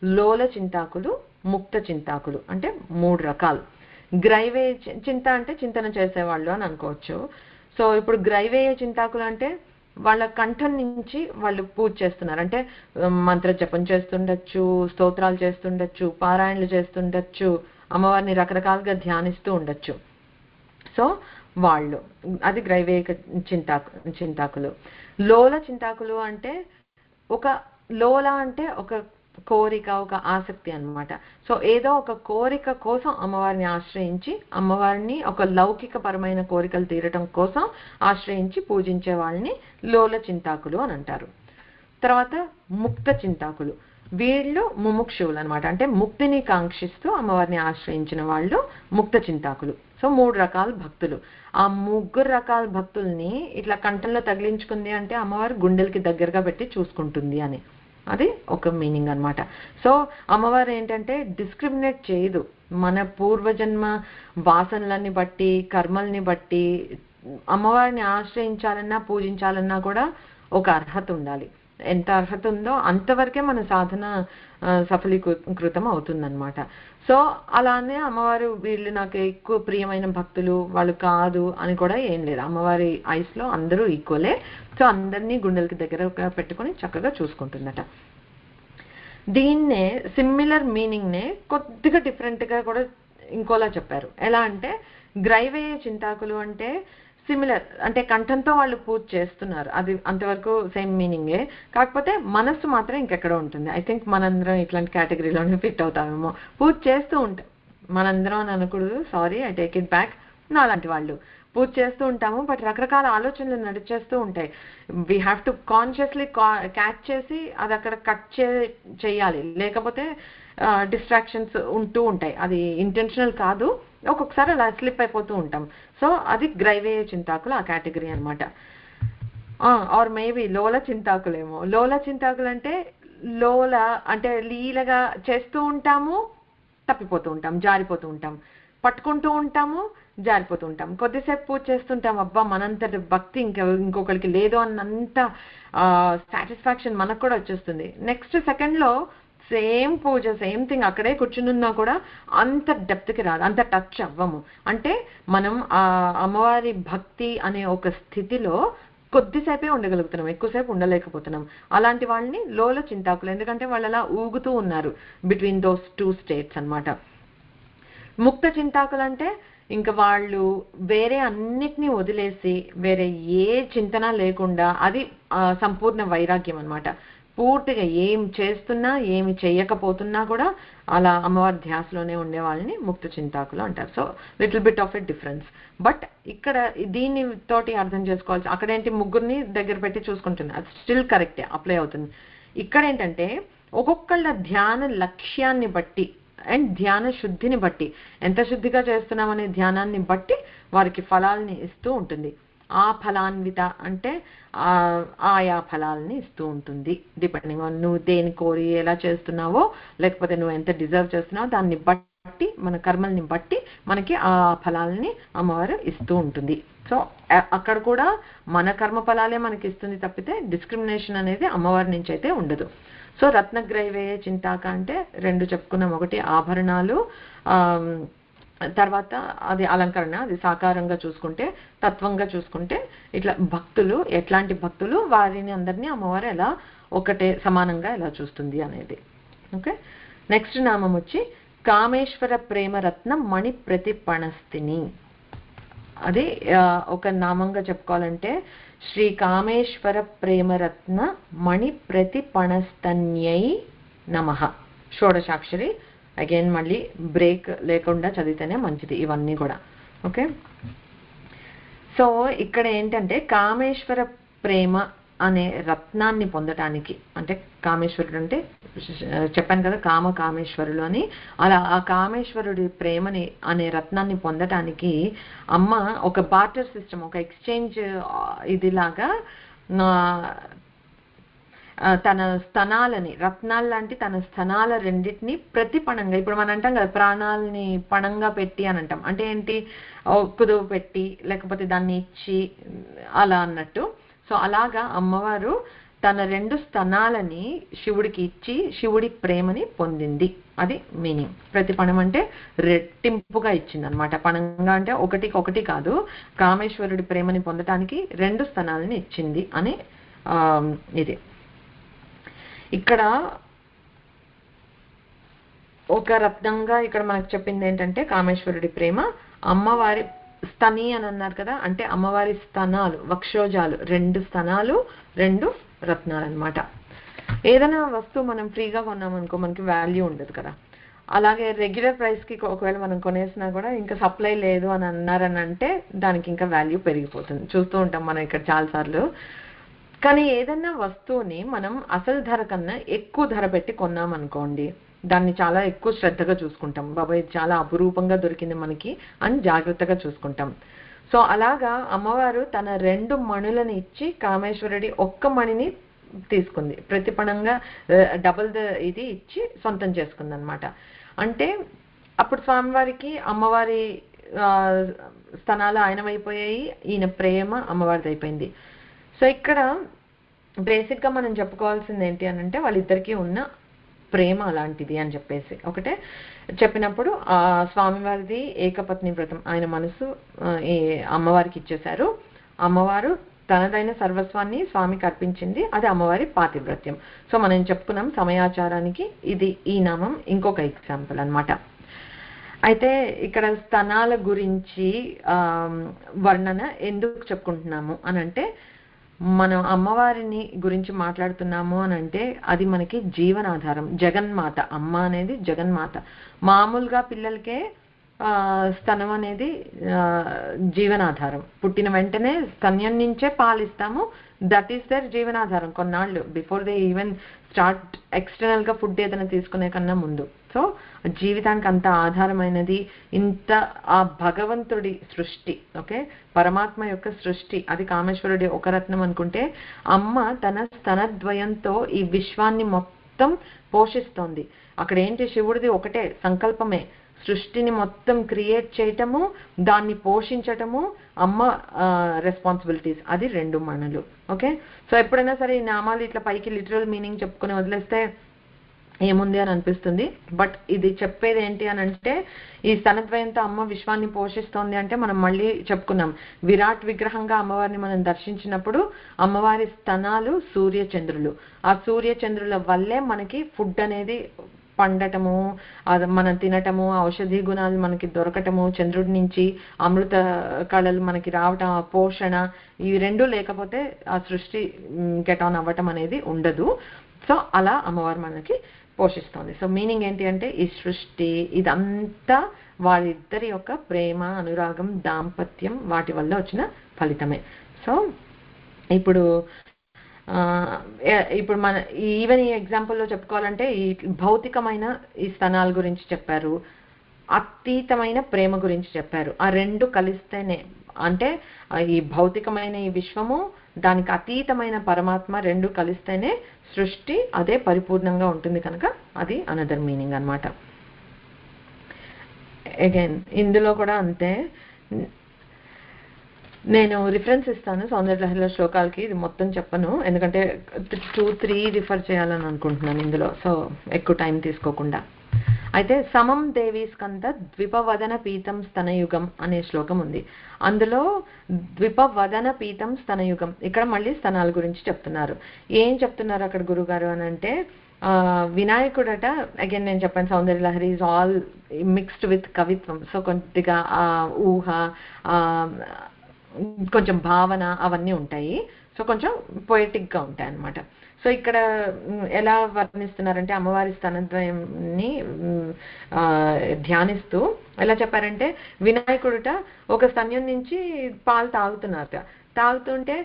లోల చింతాకులు, ముక్త చింతాకులు అంటే 3 రకాలు. గ్రైవేయ చింత అంటే చింతన చేసేవాళ్ళు అని అనుకోవచ్చు. సో ఇప్పుడు గ్రైవేయ చింతాకులు అంటే వాళ్ళ కంఠం నుంచి వాళ్ళు పూజ చేస్తున్నారు అంటే మంత్ర జపం చేస్తుండొచ్చు, స్తోత్రాలు చేస్తుండొచ్చు, పారాయణలు చేస్తుండొచ్చు, అమ్మవారిని రకరకాలుగా ధ్యానిస్తూ ఉండొచ్చు. సో వాళ్ళు అది గ్రైవేయ చింతాకులు. లోల చింతాకులు అంటే ఒక లోల అంటే ఒక కోరిక, ఒక ఆసక్తి అన్నమాట. సో ఏదో ఒక కోరిక కోసం అమ్మవారిని ఆశ్రయించి, అమ్మవారిని ఒక లౌకిక పరమైన కోరికలు తీరటం కోసం ఆశ్రయించి పూజించే వాళ్ళని లోల చింతాకులు అని అంటారు. తర్వాత ముక్త చింతాకులు, వీళ్ళు ముముక్షువులు అనమాట. అంటే ముక్తిని కాంక్షిస్తూ అమ్మవారిని ఆశ్రయించిన వాళ్ళు ముక్త చింతాకులు. సో 3 రకాల భక్తులు. ఆ 3 రకాల భక్తుల్ని ఇట్లా కంఠంలో తగిలించుకుంది అంటే అమ్మవారు గుండెలకి దగ్గరగా పెట్టి చూసుకుంటుంది అని, అది ఒక మీనింగ్ అన్నమాట. సో అమ్మవారు ఏంటంటే డిస్క్రిమినేట్ చేయదు. మన పూర్వజన్మ వాసనలని బట్టి, కర్మల్ని బట్టి అమ్మవారిని ఆశ్రయించాలన్నా పూజించాలన్నా కూడా ఒక అర్హత ఉండాలి. ఎంత అర్హత ఉందో అంతవరకే మన సాధన సఫలీకృతం అవుతుందన్నమాట. సో అలానే అమ్మవారు వీళ్ళు నాకు ఎక్కువ ప్రియమైన భక్తులు వాళ్ళు కాదు అని కూడా ఏం లేదు. అమ్మవారి ఐస్ లో అందరూ ఈక్వలే. సో అందరినీ గుండెలకి దగ్గర పెట్టుకొని చక్కగా చూసుకుంటుందట. దీన్నే సిమిలర్ మీనింగ్ నే కొద్దిగా డిఫరెంట్ గా కూడా ఇంకోలా చెప్పారు. ఎలా అంటే గ్రైవేయ చింతాకులు అంటే సిమిలర్ అంటే కంఠంతో వాళ్ళు పూజ చేస్తున్నారు, అది అంతవరకు సేమ్ మీనింగే. కాకపోతే మనస్సు మాత్రం ఇంకెక్కడో ఉంటుంది. ఐ థింక్ మనందరం ఇట్లాంటి కేటగిరీలోనే ఫిట్ అవుతామేమో. పూజ చేస్తూ ఉంటాం మనందరం అని అనకూడదు, sorry I take it back. నా లాంటి వాళ్ళు పూజ చేస్తూ ఉంటాము, బట్ రకరకాల ఆలోచనలు నడిచేస్తూ ఉంటాయి. We have to consciously catch చేసి అది అక్కడ కట్ చేయాలి, లేకపోతే డిస్ట్రాక్షన్స్ ఉంటూ ఉంటాయి. అది ఇంటెన్షనల్ కాదు, ఒక్కొక్కసారి అలా స్లిప్ అయిపోతూ ఉంటాం. సో అది గ్రైవేయ చింతాకులు ఆ కేటగిరీ అనమాట. Or maybe లోల చింతాకులేమో. లోల చింతాకులు అంటే లోల అంటే లీలగా చేస్తూ ఉంటాము, తప్పిపోతూ ఉంటాం, జారిపోతూ ఉంటాం, పట్టుకుంటూ ఉంటాము, జారిపోతూ ఉంటాం. కొద్దిసేపు పూజ చేస్తుంటాం, అబ్బా మనంతటి భక్తి ఇంకొకరికి లేదు అన్నంత సాటిస్ఫాక్షన్ మనకు కూడా వచ్చేస్తుంది. నెక్స్ట్ సెకండ్ లో సేమ్ పూజ సేమ్ థింగ్ అక్కడే కూర్చునున్నా కూడా అంత డెప్త్కి రాదు, అంత టచ్ అవ్వము. అంటే మనం ఆ అమ్మవారి భక్తి అనే ఒక స్థితిలో కొద్దిసేపే ఉండగలుగుతున్నాం, ఎక్కువసేపు ఉండలేకపోతున్నాం. అలాంటి వాళ్ళని లోల చింతాకులు, ఎందుకంటే వాళ్ళు అలా ఊగుతూ ఉన్నారు బిట్వీన్ దోస్ 2 స్టేట్స్ అన్నమాట. ముక్త చింతాకులు అంటే ఇంకా వాళ్ళు వేరే అన్నిటినీ వదిలేసి వేరే ఏ చింతన లేకుండా, అది సంపూర్ణ వైరాగ్యం అన్నమాట. పూర్తిగా ఏం చేస్తున్నా ఏమి చేయకపోతున్నా కూడా అలా అమ్మవారి ధ్యాసలోనే ఉండే వాళ్ళని ముక్త చింతాకులు అంటారు. So little bit of a difference. But ఇక్కడ దీన్ని తోటి అర్థం చేసుకోవాల్సి, అక్కడేంటి ముగ్గురిని దగ్గర పెట్టి చూసుకుంటుంది, అది స్టిల్ కరెక్టే, అప్లై అవుతుంది. ఇక్కడ ఏంటంటే ఒక్కొక్కళ్ళ ధ్యాన లక్ష్యాన్ని బట్టి అండ్ ధ్యాన శుద్ధిని బట్టి, ఎంత శుద్ధిగా చేస్తున్నామనే ధ్యానాన్ని బట్టి వారికి ఫలాల్ని ఇస్తూ ఉంటుంది. ఆ ఫలాన్విత అంటే ఆయా ఫలాల్ని ఇస్తూ ఉంటుంది, డిపెండింగ్ ఆన్ నువ్వు దేని కోరి ఎలా చేస్తున్నావో, లేకపోతే నువ్వు ఎంత డిజర్వ్ చేస్తున్నావో దాన్ని బట్టి, మన కర్మల్ని బట్టి మనకి ఆ ఫలాల్ని అమ్మవారు ఇస్తూ ఉంటుంది. సో అక్కడ కూడా మన కర్మ ఫలాలే మనకి ఇస్తుంది తప్పితే డిస్క్రిమినేషన్ అనేది అమ్మవారి నుంచి అయితే ఉండదు. సో రత్నగ్రైవే చింతాక అంటే 2 చెప్పుకున్నాం, ఒకటి ఆభరణాలు, తర్వాత అది అలంకరణ, అది సాకారంగా చూసుకుంటే, తత్వంగా చూసుకుంటే ఇట్లా భక్తులు, ఎట్లాంటి భక్తులు, వారిని అందరినీ అమ్మవారు ఎలా ఒకటే సమానంగా ఎలా చూస్తుంది అనేది. ఓకే, నెక్స్ట్ నామం వచ్చి కామేశ్వర ప్రేమరత్న మణి ప్రతిపణస్తిని. అది ఒక నామంగా చెప్పుకోవాలంటే శ్రీ కామేశ్వర ప్రేమరత్న మణి ప్రతిపణస్తన్యై నమః. షోడశాక్షరి, అగైన్ మళ్ళీ బ్రేక్ లేకుండా చదివితేనే మంచిది ఇవన్నీ కూడా. ఓకే, సో ఇక్కడ ఏంటంటే కామేశ్వర ప్రేమ అనే రత్నాన్ని పొందటానికి, అంటే కామేశ్వరుడు అంటే చెప్పాను కదా కామేశ్వరులు అని, అలా ఆ కామేశ్వరుడి ప్రేమని అనే రత్నాన్ని పొందటానికి అమ్మ ఒక బార్టర్ సిస్టమ్, ఒక ఎక్స్చేంజ్ ఇదిలాగా తన స్తనాలని, రత్నాలు లాంటి తన స్తనాల రెండింటిని ప్రతిపణంగా, ఇప్పుడు మనం అంటాం కదా ప్రాణాలని పణంగా పెట్టి అని అంటాం, అంటే ఏంటి, కుదువు పెట్టి లేకపోతే దాన్ని ఇచ్చి అలా అన్నట్టు. సో అలాగా అమ్మవారు తన 2 స్తనాలని శివుడికి ఇచ్చి శివుడి ప్రేమని పొందింది, అది మీనింగ్. ప్రతిపణం అంటే రెట్టింపుగా ఇచ్చింది అనమాట. పణంగా అంటే ఒకటి కాదు, కామేశ్వరుడి ప్రేమని పొందటానికి 2 స్తనాలని ఇచ్చింది అని ఇది. ఇక్కడ ఒక రత్నంగా ఇక్కడ మనకు చెప్పింది ఏంటంటే కామేశ్వరుడి ప్రేమ, అమ్మవారి స్తని అని అన్నారు కదా, అంటే అమ్మవారి స్తనాలు, వక్షోజాలు, 2 స్తనాలు 2 రత్నాలు అనమాట. ఏదైనా వస్తువు మనం ఫ్రీగా కొన్నామనుకో మనకి వాల్యూ ఉండదు కదా, అలాగే రెగ్యులర్ ప్రైస్కి ఒకవేళ మనం కొనేసినా కూడా ఇంకా సప్లై లేదు అని అన్నారని అంటే దానికి ఇంకా వాల్యూ పెరిగిపోతుంది, చూస్తూ ఉంటాం మనం ఇక్కడ చాలాసార్లు. కానీ ఏదన్నా వస్తువుని మనం అసలు ధర కన్నా ఎక్కువ ధర పెట్టి కొన్నామనుకోండి, దాన్ని చాలా ఎక్కువ శ్రద్ధగా చూసుకుంటాం, బాబాయ్ చాలా అపురూపంగా దొరికింది మనకి అని జాగ్రత్తగా చూసుకుంటాం. సో అలాగా అమ్మవారు తన 2 మణులను ఇచ్చి కామేశ్వరుడి 1 మణిని తీసుకుంది, ప్రతిపణంగా డబుల్ ఇది ఇచ్చి సొంతం చేసుకుంది అనమాట. అంటే అప్పుడు స్వామివారికి అమ్మవారి స్తనాలు ఆయనమైపోయాయి, ఈయన ప్రేమ అమ్మవారిది అయిపోయింది. సో ఇక్కడ బేసిక్గా మనం చెప్పుకోవాల్సింది ఏంటి అని అంటే వాళ్ళిద్దరికీ ఉన్న ప్రేమ అలాంటిది అని చెప్పేసి ఒకటే చెప్పినప్పుడు, ఆ స్వామివారిది ఏకపత్ని వ్రతం, ఆయన మనసు ఈ అమ్మవారికి ఇచ్చేశారు, అమ్మవారు తనదైన సర్వస్వాన్ని స్వామికి అర్పించింది, అది అమ్మవారి పాతివ్రత్యం. సో మనం చెప్పుకున్నాం సమయాచారానికి ఇది ఈ నామం ఇంకొక ఎగ్జాంపుల్ అనమాట. అయితే ఇక్కడ స్తనాల గురించి వర్ణన ఎందుకు చెప్పుకుంటున్నాము అని అంటే, మనం అమ్మవారిని గురించి మాట్లాడుతున్నాము అని అంటే అది మనకి జీవనాధారం, జగన్మాత. అమ్మ అనేది జగన్మాత. మామూలుగా పిల్లలకే స్తనం అనేది జీవనాధారం, పుట్టిన వెంటనే స్తన్యం నుంచే పాలిస్తాము, దట్ ఈస్ దర్ జీవనాధారం కొన్నాళ్ళు, before they even start external గా ఫుడ్ ఏదైనా తీసుకునే కన్నా ముందు. సో జీవితానికి అంత ఆధారమైనది ఇంత ఆ భగవంతుడి సృష్టి, ఓకే, పరమాత్మ యొక్క సృష్టి, అది కామేశ్వరుడి ఒక రత్నం అనుకుంటే, అమ్మ తన స్తనద్వయంతో ఈ విశ్వాన్ని మొత్తం పోషిస్తోంది. అక్కడ ఏంటి, శివుడిది ఒకటే సంకల్పమే, సృష్టిని మొత్తం క్రియేట్ చేయటము, దాన్ని పోషించటము అమ్మ రెస్పాన్సిబిలిటీస్, అది 2 మణులు. ఓకే, సో ఎప్పుడైనా సరే ఈ నామాలు ఇట్లా పైకి లిటరల్ మీనింగ్ చెప్పుకుని వదిలేస్తే ఏముంది అని అనిపిస్తుంది. బట్ ఇది చెప్పేది ఏంటి అని అంటే, ఈ స్తనద్వయంతో అమ్మ విశ్వాన్ని పోషిస్తోంది అంటే మనం మళ్ళీ చెప్పుకున్నాం, విరాట్ విగ్రహంగా అమ్మవారిని మనం దర్శించినప్పుడు అమ్మవారి స్తనాలు సూర్యచంద్రులు, ఆ సూర్యచంద్రుల వల్లే మనకి ఫుడ్ అనేది పండటము, అది మనం తినటము, ఔషధీ గుణాలు మనకి దొరకటము, చంద్రుడి నుంచి అమృత కళలు మనకి రావటం, ఆ పోషణ, ఈ రెండు లేకపోతే ఆ సృష్టి గెట్ ఆన్ అవ్వటం అనేది ఉండదు. సో అలా అమ్మవారు మనకి పోషిస్తోంది. సో మీనింగ్ ఏంటి అంటే, ఈ సృష్టి ఇదంతా వాళ్ళిద్దరి యొక్క ప్రేమ, అనురాగం, దాంపత్యం వాటి వల్ల వచ్చిన ఫలితమే. సో ఇప్పుడు ఇప్పుడు మన ఈవెన్ ఈ ఎగ్జాంపుల్లో చెప్పుకోవాలంటే, ఈ భౌతికమైన ఈ స్తనాల గురించి చెప్పారు, అతీతమైన ప్రేమ గురించి చెప్పారు. ఆ రెండు కలిస్తేనే, అంటే ఈ భౌతికమైన ఈ విశ్వము, దానికి అతీతమైన పరమాత్మ రెండు కలిస్తేనే సృష్టి అదే పరిపూర్ణంగా ఉంటుంది కనుక అది అనదర్ మీనింగ్ అన్నమాట. అగైన్ ఇందులో కూడా అంతే, నేను రిఫరెన్స్ ఇస్తాను సౌందర్యలహరిలో శ్లోకాలకి, ఇది మొత్తం చెప్పను ఎందుకంటే 2-3 రిఫర్ చేయాలని అనుకుంటున్నాను ఇందులో, సో ఎక్కువ టైం తీసుకోకుండా. అయితే సమం దేవి స్కంద ద్విపవదన పీతం స్తనయుగం అనే శ్లోకం ఉంది. అందులో ద్విపవదన పీతం స్తనయుగం, ఇక్కడ మళ్ళీ స్తనాల గురించి చెప్తున్నారు. ఏం చెప్తున్నారు అక్కడ గురుగారు అని అంటే, వినాయకుడట, అగైన్ నేను చెప్పాను Soundarya Lahari is all mixed with కవిత్వం. సో కొద్దిగా ఊహ, కొంచెం భావన అవన్నీ ఉంటాయి. సో కొంచెం పొయటిక్గా ఉంటాయి అన్నమాట. సో ఇక్కడ ఎలా వర్ణిస్తున్నారంటే, అమ్మవారి స్తనద్వయంని ధ్యానిస్తూ ఎలా చెప్పారంటే, వినాయకుడుట ఒక స్తన్యం నుంచి పాలు తాగుతున్నారట. తాగుతుంటే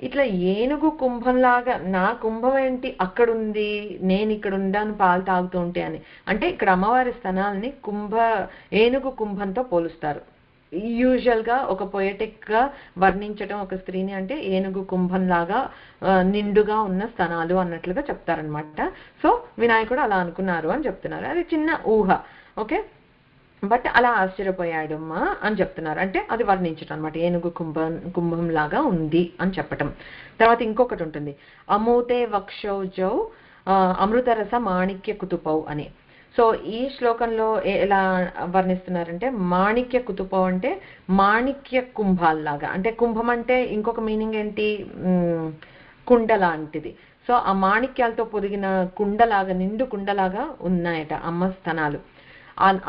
ఇట్లా ఏనుగు కుంభంలాగా, నా కుంభం ఏంటి అక్కడుంది, నేను ఇక్కడ ఉండాను పాలు తాగుతూ ఉంటే అని. అంటే ఇక్కడ అమ్మవారి స్తనాల్ని ఏనుగు కుంభంతో పోలుస్తారు. యూజువల్గా ఒక పొయటిక్గా వర్ణించడం ఒక స్త్రీని అంటే ఏనుగు కుంభంలాగా నిండుగా ఉన్న స్తనాలు అన్నట్లుగా చెప్తారనమాట. సో వినాయకుడు అలా అనుకున్నారు అని చెప్తున్నారు. అది చిన్న ఊహ, ఓకే, బట్ అలా ఆశ్చర్యపోయాడమ్మా అని చెప్తున్నారు. అంటే అది వర్ణించటం అనమాట, ఏనుగు కుంభంలాగా ఉంది అని చెప్పటం. తర్వాత ఇంకొకటి ఉంటుంది, అమూతే వక్షౌజౌ అమృతరస మాణిక్య కుతుపౌ అని. సో ఈ శ్లోకంలో ఎలా వర్ణిస్తున్నారంటే, మాణిక్య కుతుపం అంటే మాణిక్య కుంభాల్లాగా, అంటే కుంభం అంటే ఇంకొక మీనింగ్ ఏంటి, కుండ లాంటిది. సో ఆ మాణిక్యాలతో పొదిగిన కుండలాగా, నిండు కుండలాగా ఉన్నాయట అమ్మ స్తనాలు.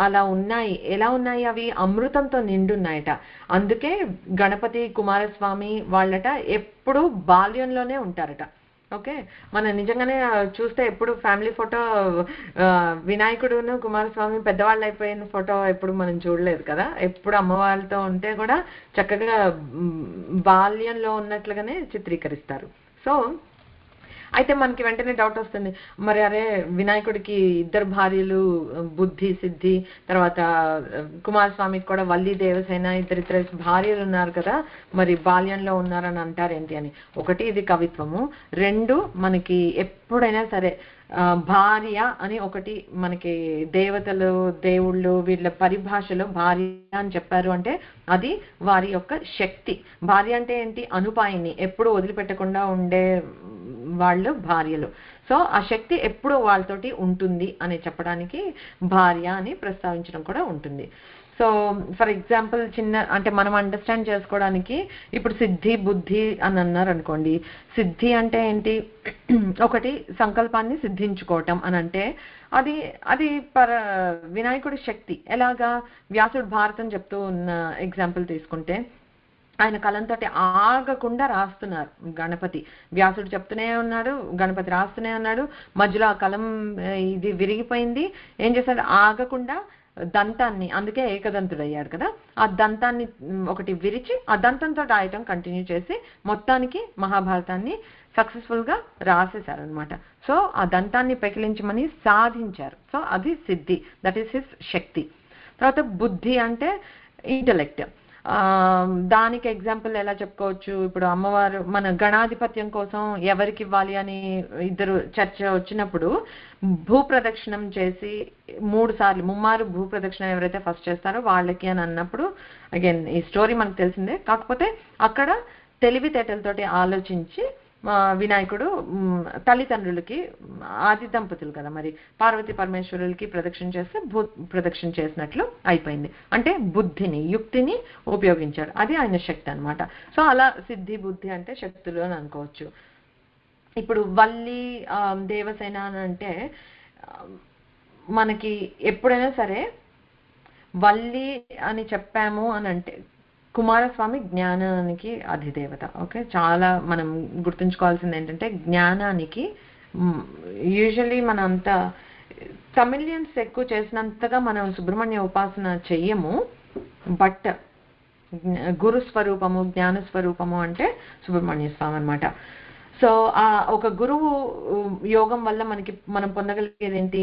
అలా ఉన్నాయి. ఎలా ఉన్నాయి అవి? అమృతంతో నిండున్నాయట. అందుకే గణపతి కుమారస్వామి వాళ్ళట ఎప్పుడు బాల్యంలోనే ఉంటారట. ఓకే, మనం నిజంగానే చూస్తే ఎప్పుడు ఫ్యామిలీ ఫోటో వినాయకుడును కుమారస్వామి పెద్దవాళ్ళు అయిపోయిన ఫోటో ఎప్పుడు మనం చూడలేదు కదా. ఎప్పుడు అమ్మవారితో ఉంటే కూడా చక్కగా బాల్యంలో ఉన్నట్లుగానే చిత్రీకరిస్తారు. సో అయితే మనకి వెంటనే డౌట్ వస్తుంది, మరి అరే వినాయకుడికి 2 భార్యలు, బుద్ధి సిద్ధి, తర్వాత కుమారస్వామికి కూడా వల్లి దేవసేన 2 భార్యలు ఉన్నారు కదా, మరి బాల్యంలో ఉన్నారని అంటారేంటి అని. ఒకటి ఇది కవిత్వము, 2 మనకి ఎప్పుడైనా సరే భార్య అని ఒకటి మనకి దేవతలు దేవుళ్ళు వీళ్ళ పరిభాషలో భార్య అని చెప్పారు అంటే అది వారి యొక్క శక్తి. భార్య అంటే ఏంటి? అనుపాయిని, ఎప్పుడు వదిలిపెట్టకుండా ఉండే వాళ్ళు భార్యలు. సో ఆ శక్తి ఎప్పుడు వాళ్ళతోటి ఉంటుంది అని చెప్పడానికి భార్య అని ప్రస్తావించడం కూడా ఉంటుంది. సో ఫర్ ఎగ్జాంపుల్ చిన్న, అంటే మనం అండర్స్టాండ్ చేసుకోవడానికి ఇప్పుడు సిద్ధి బుద్ధి అని అన్నారు అనుకోండి. సిద్ధి అంటే ఏంటి? ఒకటి సంకల్పాన్ని సిద్ధించుకోవటం అని అంటే అది అది వినాయకుడి శక్తి. ఎలాగా? వ్యాసుడు భారతం చెప్తూ ఉన్న ఎగ్జాంపుల్ తీసుకుంటే, ఆయన కలంతో ఆగకుండా రాస్తున్నారు గణపతి. వ్యాసుడు చెప్తూనే ఉన్నాడు, గణపతి రాస్తూనే ఉన్నాడు. మధ్యలో ఆ కలం ఇది విరిగిపోయింది. ఏం చేశాడు? ఆగకుండా దంతాన్ని, అందుకే ఏకదంతుడు అయ్యాడు కదా, ఆ దంతాన్ని ఒకటి విరిచి ఆ దంతంతో రాయటం కంటిన్యూ చేసి మొత్తానికి మహాభారతాన్ని సక్సెస్ఫుల్ గా రాసేశారు అనమాట. సో ఆ దంతాన్ని పెకిలించమని సాధించారు. సో అది సిద్ధి, దట్ ఈస్ హిస్ శక్తి. తర్వాత బుద్ధి అంటే ఇంటలెక్ట్. దానికి ఎగ్జాంపుల్ ఎలా చెప్పుకోవచ్చు? ఇప్పుడు అమ్మవారు మన గణాధిపత్యం కోసం ఎవరికి ఇవ్వాలి అని ఇద్దరు చర్చ వచ్చినప్పుడు భూప్రదక్షిణం చేసి 3 సార్లు ముమ్మారు భూప్రదక్షిణం ఎవరైతే ఫస్ట్ చేస్తారో వాళ్ళకి అని అన్నప్పుడు, అగైన్ ఈ స్టోరీ మనకు తెలిసిందే, కాకపోతే అక్కడ తెలివితేటలతోటి ఆలోచించి వినాయకుడు తల్లిదండ్రులకి ఆది దంపతులు కదా, మరి పార్వతీ పరమేశ్వరులకి ప్రదక్షిణ చేస్తే ప్రదక్షిణ చేసినట్లు అయిపోయింది. అంటే బుద్ధిని, యుక్తిని ఉపయోగించాడు. అది ఆయన శక్తి అనమాట. సో అలా సిద్ధి, బుద్ధి అంటే శక్తులు అని అనుకోవచ్చు. ఇప్పుడు వల్లి దేవసేన అని అంటే మనకి ఎప్పుడైనా సరే వల్లి అని చెప్పాము అని అంటే కుమారస్వామి జ్ఞానానికి అధిదేవత. ఓకే, చాలా మనం గుర్తుంచుకోవాల్సింది ఏంటంటే జ్ఞానానికి యూజువల్లీ మన అంత తమిళియన్స్ ఎక్కువ చేసినంతగా మనం సుబ్రహ్మణ్య ఉపాసన చెయ్యము. బట్ గురు స్వరూపము, జ్ఞాన స్వరూపము అంటే సుబ్రహ్మణ్య స్వామి అనమాట. సో ఆ ఒక గురువు యోగం వల్ల మనం పొందగలిగేది ఏంటి?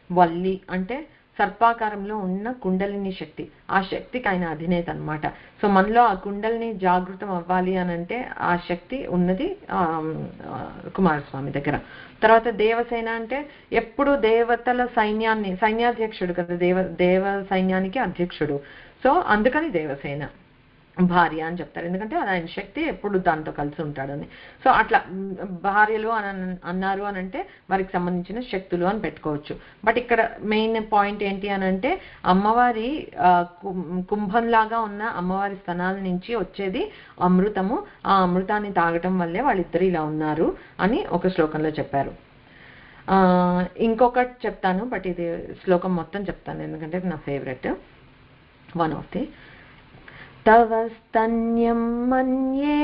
వల్లి అంటే సర్పాకారంలో ఉన్న కుండలిని శక్తి. ఆ శక్తికి ఆయన అధినేత అనమాట. సో మనలో ఆ కుండలిని జాగృతం అవ్వాలి అని అంటే ఆ శక్తి ఉన్నది కుమారస్వామి దగ్గర. తర్వాత దేవసేన అంటే ఎప్పుడు దేవతల సైన్యాధ్యక్షుడు కదా, దేవ సైన్యానికి అధ్యక్షుడు. సో అందుకని దేవసేన భార్య అని చెప్తారు, ఎందుకంటే అది ఆయన శక్తి ఎప్పుడు దాంతో కలిసి ఉంటాడని. సో అట్లా భార్యలు అని అన్నారు అని అంటే వారికి సంబంధించిన శక్తులు అని పెట్టుకోవచ్చు. బట్ ఇక్కడ మెయిన్ పాయింట్ ఏంటి అని అంటే అమ్మవారి కుంభంలాగా ఉన్న అమ్మవారి స్తనాల నుంచి వచ్చేది అమృతము. ఆ అమృతాన్ని తాగటం వల్లే వాళ్ళిద్దరు ఇలా ఉన్నారు అని ఒక శ్లోకంలో చెప్పారు. ఇంకొకటి చెప్తాను, బట్ ఇది శ్లోకం మొత్తం చెప్తాను ఎందుకంటే నా ఫేవరెట్ వన్ ఆఫ్ ది. तव स्तन्यं मन्ये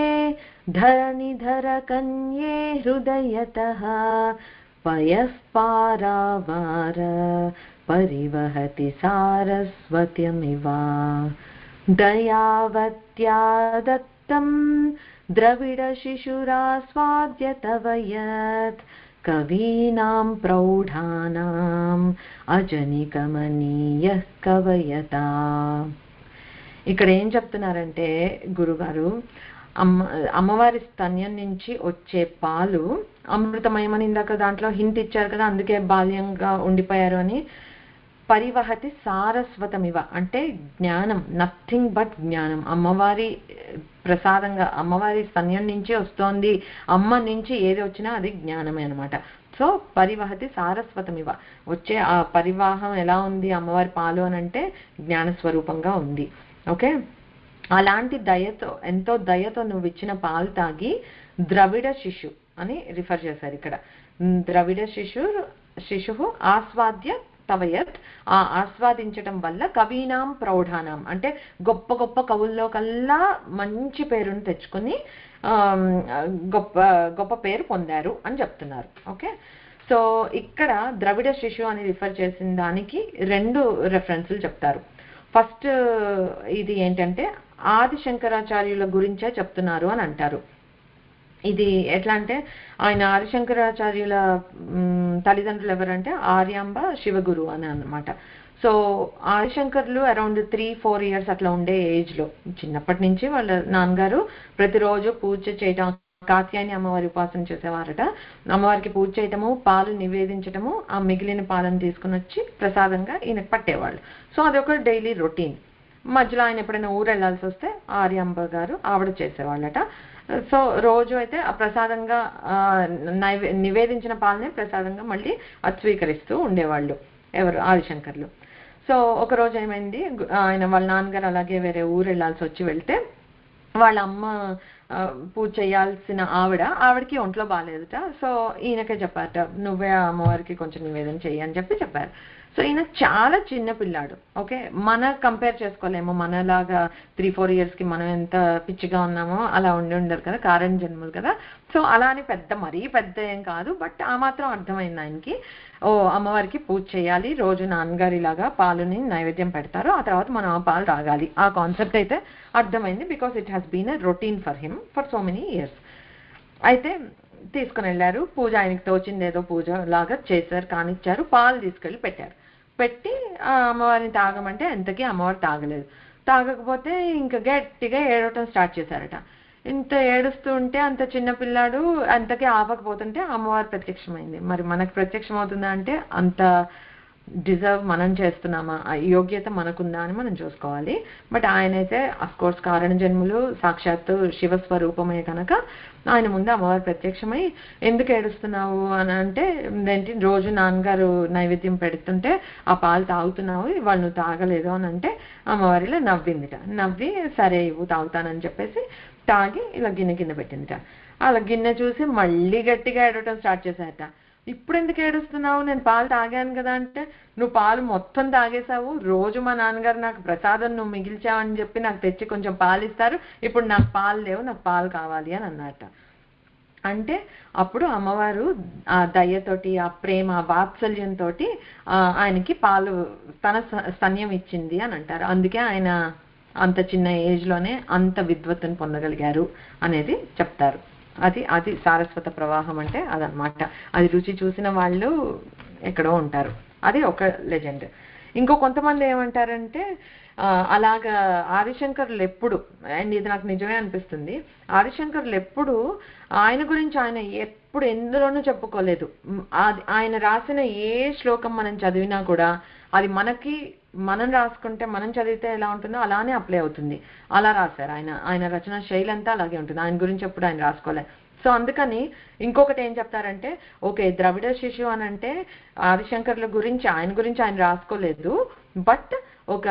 धरणिधर कन्ये हृदयतः पयस्पारावार परिवहति सारस्वत्यमिव दयावत्या दत्तं द्रविडशिशुरास्वाद्य तव यत् कवीनां प्रौढानाम् अजनिकमनीयः कवयता. ఇక్కడ ఏం చెప్తున్నారంటే గురుగారు, అమ్మవారి స్తన్యం నుంచి వచ్చే పాలు అమృతమయమని ఇందాక దాంట్లో హింట్ ఇచ్చారు కదా, అందుకే బాల్యంగా ఉండిపోయారు అని. పరివహతి సారస్వతమివ అంటే జ్ఞానం, నథింగ్ బట్ జ్ఞానం. అమ్మవారి ప్రసాదంగా అమ్మవారి స్తన్యం నుంచి వస్తోంది, అమ్మ నుంచి ఏది వచ్చినా అది జ్ఞానమే అనమాట. సో పరివహతి సారస్వతమివ, వచ్చే ఆ పరివాహం ఎలా ఉంది అమ్మవారి పాలు అని అంటే జ్ఞానస్వరూపంగా ఉంది. ఓకే, అలాంటి దయతో, ఎంతో దయతో నువ్వు ఇచ్చిన పాలు తాగి ద్రవిడ శిశు అని రిఫర్ చేశారు ఇక్కడ. ద్రవిడ శిశు ఆస్వాద్య తవయత్, ఆ ఆస్వాదించటం వల్ల కవీనాం ప్రౌఢానాం అంటే గొప్ప గొప్ప కవుల్లో కల్లా మంచి పేరును తెచ్చుకుని గొప్ప గొప్ప పేరు పొందారు అని చెప్తున్నారు. ఓకే, సో ఇక్కడ ద్రవిడ శిశు అని రిఫర్ చేసిన దానికి రెండు రెఫరెన్సులు చెప్తారు. ఫస్ట్ ఇది ఏంటంటే ఆది శంకరాచార్యుల గురించే చెప్తున్నారు అని అంటారు. ఇది ఎట్లా అంటే ఆయన ఆదిశంకరాచార్యుల తల్లిదండ్రులు ఎవరంటే ఆర్యాంబ శివగురు అని అన్నమాట. సో ఆదిశంకర్లు అరౌండ్ 3-4 ఇయర్స్ అట్లా ఉండే ఏజ్లో చిన్నప్పటి నుంచి వాళ్ళ నాన్నగారు ప్రతిరోజు పూజ చేయటం, కాత్యాయని అమ్మవారి ఉపాసన చేసేవారట. అమ్మవారికి పూజ చేయటము, పాలు నివేదించటము, ఆ మిగిలిన పాలను తీసుకుని వచ్చి ప్రసాదంగా ఈయనకు పట్టేవాళ్ళు. సో అదొక డైలీ రొటీన్. మధ్యలో ఆయన ఎప్పుడైనా ఊరు వెళ్ళాల్సి వస్తే ఆర్యాంబ గారు ఆవిడ చేసేవాళ్ళట. సో రోజు అయితే ఆ ప్రసాదంగా నివేదించిన పాలనే ప్రసాదంగా మళ్ళీ అది స్వీకరిస్తూ ఉండేవాళ్ళు ఎవరు, ఆదిశంకర్లు. సో ఒక రోజు ఏమైంది, ఆయన వాళ్ళ నాన్నగారు అలాగే వేరే ఊరు వెళ్ళాల్సి వచ్చి వెళ్తే వాళ్ళ అమ్మ పూజ చేయాల్సిన ఆవిడకి ఒంట్లో బాగాలేదుట. సో ఈయనకే చెప్పారట, నువ్వే అమ్మవారికి కొంచెం నివేదన చెయ్యి అని చెప్పారు. సో ఈయన చాలా చిన్న పిల్లాడు. ఓకే, కంపేర్ చేసుకోలేము, మనలాగా 3-4 ఇయర్స్కి మనం ఎంత పిచ్చిగా ఉన్నామో అలా ఉండరు కదా, కారణ జన్మలు కదా. సో అలా అని మరీ పెద్ద ఏం కాదు, బట్ ఆ మాత్రం అర్థమైంది ఆయనకి. అమ్మవారికి పూజ చేయాలి, రోజు నాన్నగారిలాగా పాలుని నైవేద్యం పెడతారు, ఆ తర్వాత మనం ఆ పాలు తాగాలి. ఆ కాన్సెప్ట్ అయితే అర్థమైంది, because it has been a routine for him for so many years. అయితే తీసుకుని వెళ్ళారు, పూజ ఆయనకి తోచింది ఏదో పూజ లాగా చేశారు, కానిచ్చారు, పాలు తీసుకెళ్ళి పెట్టి అమ్మవారిని తాగమంటే ఎంతకీ అమ్మవారు తాగలేదు. తాగకపోతే ఇంకా గట్టిగా ఏడవటం స్టార్ట్ చేశారట. ఇంత ఏడుస్తూ ఉంటే అంత చిన్న పిల్లాడు అంతకే ఆపకపోతుంటే అమ్మవారు ప్రత్యక్షమైంది. మరి మనకు ప్రత్యక్షం అవుతుందా అంటే అంత డిజర్వ్ మనం చేస్తున్నామా, ఆ యోగ్యత మనకుందా అని మనం చూసుకోవాలి. బట్ ఆయన అయితే అఫ్కోర్స్ కారణ జన్ములు సాక్షాత్తు శివస్వరూపమే కనుక ఆయన ముందు అమ్మవారు ప్రత్యక్షమై ఎందుకు ఏడుస్తున్నావు అని అంటే, ఏంటి రోజు నాన్నగారు నైవేద్యం పెడుతుంటే ఆ పాలు తాగుతున్నావు, ఇవాళ నువ్వు తాగలేదు అని అంటే అమ్మవారిలో నవ్విందిట. నవ్వి సరే ఇవ్వు తాగుతానని చెప్పేసి తాగి ఇలా గిన్నె కింద పెట్టిందిట. అలా గిన్నె చూసి మళ్ళీ గట్టిగా ఏడవటం స్టార్ట్ చేశారట. ఇప్పుడు ఎందుకు ఏడుస్తున్నావు, నేను పాలు తాగాను కదా అంటే, నువ్వు పాలు మొత్తం తాగేశావు, రోజు మా నాన్నగారు నాకు ప్రసాదం నువ్వు మిగిల్చావని చెప్పి నాకు తెచ్చి కొంచెం పాలు ఇస్తారు, ఇప్పుడు నాకు పాలు లేవు, నాకు పాలు కావాలి అని అన్నట. అంటే అప్పుడు అమ్మవారు ఆ దయ్యతోటి, ఆ ప్రేమ, ఆ వాత్సల్యంతో ఆయనకి పాలు తన స్తన్యం ఇచ్చింది అని అంటారు. అందుకే ఆయన అంత చిన్న ఏజ్ లోనే అంత విద్వత్తును పొందగలిగారు అనేది చెప్తారు. అది అది సారస్వత ప్రవాహం అంటే అదనమాట. అది రుచి చూసిన వాళ్ళు ఎక్కడో ఉంటారు. అది ఒక లెజెండ్. ఇంకో కొంతమంది ఏమంటారంటే అలాగా ఆదిశంకరులు ఎప్పుడు, అండ్ ఇది నాకు నిజమే అనిపిస్తుంది, ఆదిశంకరులు ఎప్పుడు ఆయన గురించి ఆయన ఎప్పుడు ఎందులోనూ చెప్పుకోలేదు. ఆయన రాసిన ఏ శ్లోకం మనం చదివినా కూడా అది మనం రాసుకుంటే, మనం చదివితే ఎలా ఉంటుందో అలానే అప్లై అవుతుంది. అలా రాశారు ఆయన. ఆయన రచన శైలి అంతా అలాగే ఉంటుంది. ఆయన గురించి ఎప్పుడు ఆయన రాసుకోలేదు. సో అందుకని ఇంకొకటి ఏం చెప్తారంటే, ఓకే ద్రవిడ శిశు అని అంటే ఆదిశంకర్ల గురించి ఆయన రాసుకోలేదు, బట్ ఒక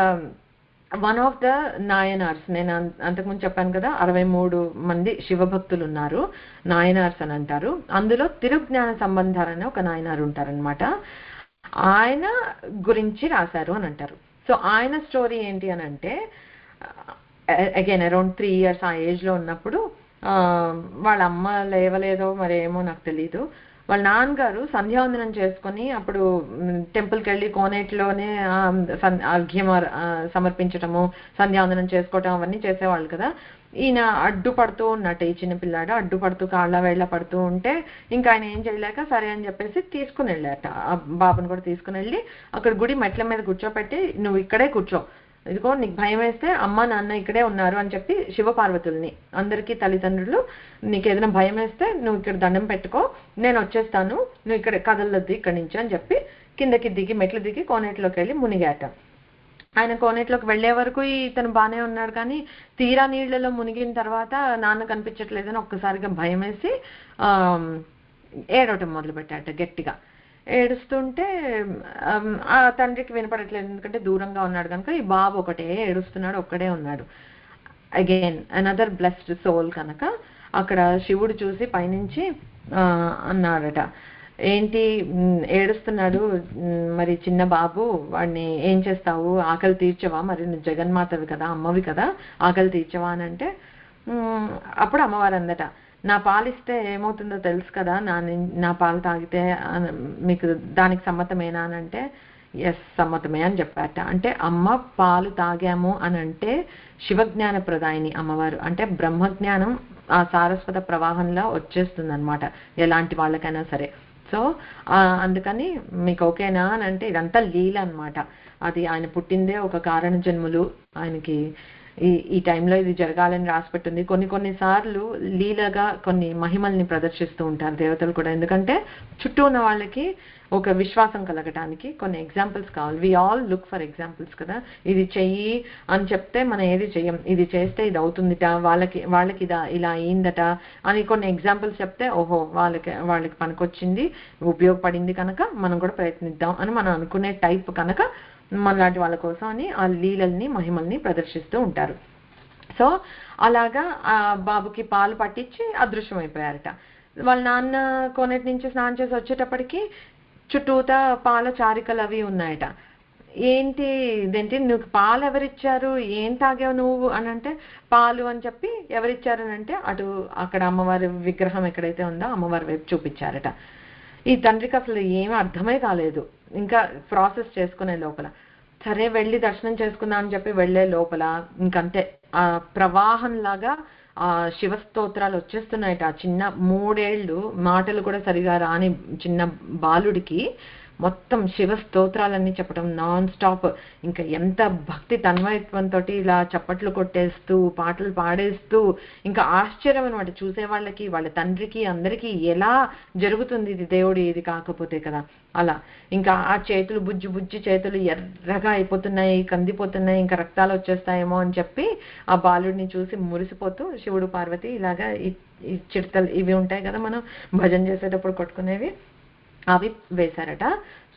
వన్ ఆఫ్ ద నాయనార్స్, నేను అంతకుముందు చెప్పాను కదా 63 మంది శివభక్తులు ఉన్నారు, నాయనార్స్ అని అంటారు. అందులో తిరుజ్ఞాన సంబంధారని ఒక నాయనారు ఉంటారనమాట. ఆయన గురించి రాశారు అని అంటారు. సో ఆయన స్టోరీ ఏంటి అని అంటే, అగైన్ అరౌండ్ 3 years ఆ ఏజ్ లో ఉన్నప్పుడు వాళ్ళ అమ్మ లేవలేదో మరేమో నాకు తెలీదు, వాళ్ళ నాన్నగారు సంధ్యావందనం చేసుకుని అప్పుడు టెంపుల్కి వెళ్ళి కోనేటిలోనే అర్ఘ్యం సమర్పించటము, సంధ్యావందనం చేసుకోవటం అవన్నీ చేసేవాళ్ళు కదా. ఈయన అడ్డుపడుతూ ఉన్నట్టు, ఈ చిన్నపిల్లాడు అడ్డుపడుతూ కాళ్ళ వేళ్ళ పడుతూ ఉంటే ఇంకా ఆయన ఏం చేయలేక సరే అని చెప్పేసి తీసుకుని వెళ్ళాట. ఆ బాబుని కూడా తీసుకుని వెళ్ళి అక్కడ గుడి మెట్ల మీద కూర్చోపెట్టి, నువ్వు ఇక్కడే కూర్చో, ఇదిగో నీకు భయం వేస్తే అమ్మ నాన్న ఇక్కడే ఉన్నారు అని చెప్పి శివపార్వతుల్ని, అందరికీ తల్లిదండ్రులు, నీకు ఏదైనా భయం వేస్తే నువ్వు ఇక్కడ దండం పెట్టుకో, నేను వచ్చేస్తాను, నువ్వు ఇక్కడ కదలొద్దు ఇక్కడి నుంచి అని చెప్పి కిందకి దిగి మెట్లు దిగి కోనేటిలోకి వెళ్ళి మునిగాట. ఆయన కోనేటిలోకి వెళ్లే వరకు ఇతను బానే ఉన్నాడు, కానీ తీరా నీళ్లలో మునిగిన తర్వాత నాన్న కనిపించట్లేదని ఒక్కసారిగా భయం వేసి ఏడవటం మొదలు పెట్టాట గట్టిగా. ఏడుస్తుంటే ఆ తండ్రికి వినపడట్లేదు, ఎందుకంటే దూరంగా ఉన్నాడు కనుక. ఈ బాబు ఒకటే ఏడుస్తున్నాడు, ఒక్కడే ఉన్నాడు. అగైన్ అనదర్ బ్లెస్డ్ సోల్ కనుక అక్కడ శివుడు చూసి పైనుంచి అన్నాడట, ఏంటి ఏడుస్తున్నాడు మరి చిన్న బాబు, వాడిని ఏం చేస్తావు, ఆకలి తీర్చవా, మరి నువ్వు జగన్మాతవి కదా, అమ్మవి కదా, ఆకలి తీర్చవా అని అంటే, అప్పుడు అమ్మవారు అందట, నా పాలిస్తే ఏమవుతుందో తెలుసు కదా, నా పాలు తాగితే మీకు దానికి సమ్మతమేనా అని అంటే, ఎస్ సమ్మతమే అని చెప్పారట. అంటే అమ్మ పాలు తాగాము అని అంటే శివజ్ఞాన ప్రదాయిని అమ్మవారు, అంటే బ్రహ్మజ్ఞానం ఆ సారస్వత ప్రవాహంలో వచ్చేస్తుంది అనమాట ఎలాంటి వాళ్ళకైనా సరే. సో అందుకని మీకు ఓకేనా అని అంటే, ఇదంతా లీల అనమాట. అది ఆయన పుట్టిందే ఒక కారణ జన్ములు, ఆయనకి ఈ టైంలో ఇది జరగాలని రాసిపెట్టింది. కొన్నిసార్లు లీలగా కొన్ని మహిమల్ని ప్రదర్శిస్తూ ఉంటారు దేవతలు కూడా, ఎందుకంటే చుట్టూ ఉన్న వాళ్ళకి ఒక విశ్వాసం కలగటానికి కొన్ని ఎగ్జాంపుల్స్ కావాలి. We all look for examples కదా. ఇది చెయ్యి అని చెప్తే మనం ఏది చెయ్యం, ఇది చేస్తే ఇది అవుతుందిట, వాళ్ళకి ఇలా అయిందట అని కొన్ని ఎగ్జాంపుల్స్ చెప్తే, ఓహో వాళ్ళకి పనికొచ్చింది, ఉపయోగపడింది కనుక మనం కూడా ప్రయత్నిద్దాం అని మనం అనుకునే టైప్ కనుక మనలాంటి వాళ్ళ కోసం అని ఆ లీలల్ని మహిమల్ని ప్రదర్శిస్తూ ఉంటారు. సో అలాగా ఆ బాబుకి పాలు పట్టించి అదృశ్యమైపోయారట. వాళ్ళ నాన్న కోనేటి నుంచి స్నానం చేసి వచ్చేటప్పటికి చుట్టూతా పాల చారికలు అవి ఉన్నాయట. ఇదేంటి నువ్వు పాలు ఎవరిచ్చారు, ఏం తాగావు నువ్వు అని అంటే, పాలు అని చెప్పి ఎవరిచ్చారని అంటే అక్కడ అమ్మవారి విగ్రహం ఎక్కడైతే ఉందో అమ్మవారి వైపు చూపించారట. ఈ తండ్రికి అసలు ఏమీ అర్థమే కాలేదు. ఇంకా ప్రాసెస్ చేసుకునే లోపల సరే వెళ్ళి దర్శనం చేసుకుందాం అని చెప్పి వెళ్లే లోపల ఇంకంతే ఆ ప్రవాహంలాగా ఆ శివస్తోత్రాలు వచ్చేస్తున్నాయట. ఆ చిన్న 3 ఏళ్ళు మాటలు కూడా సరిగా రాని చిన్న బాలుడికి మొత్తం శివ స్తోత్రాలన్నీ చెప్పడం నాన్ స్టాప్. ఇంకా ఎంత భక్తి తన్మయత్వంతో ఇలా చప్పట్లు కొట్టేస్తూ పాటలు పాడేస్తూ, ఇంకా ఆశ్చర్యం అనమాట చూసే వాళ్ళకి, వాళ్ళ తండ్రికి, అందరికీ ఎలా జరుగుతుంది ఇది దేవుడి ఇది కాకపోతే కదా. అలా ఇంకా ఆ చేతులు బుజ్జి బుజ్జి చేతులు ఎర్రగా అయిపోతున్నాయి, కందిపోతున్నాయి, ఇంకా రక్తాలు వచ్చేస్తాయేమో అని చెప్పి ఆ బాలుడిని చూసి మురిసిపోతూ శివుడు పార్వతి ఇలాగా ఈ చిడతలు ఇవి ఉంటాయి కదా మనం భజన చేసేటప్పుడు కొట్టుకునేవి, అవి వేశారట.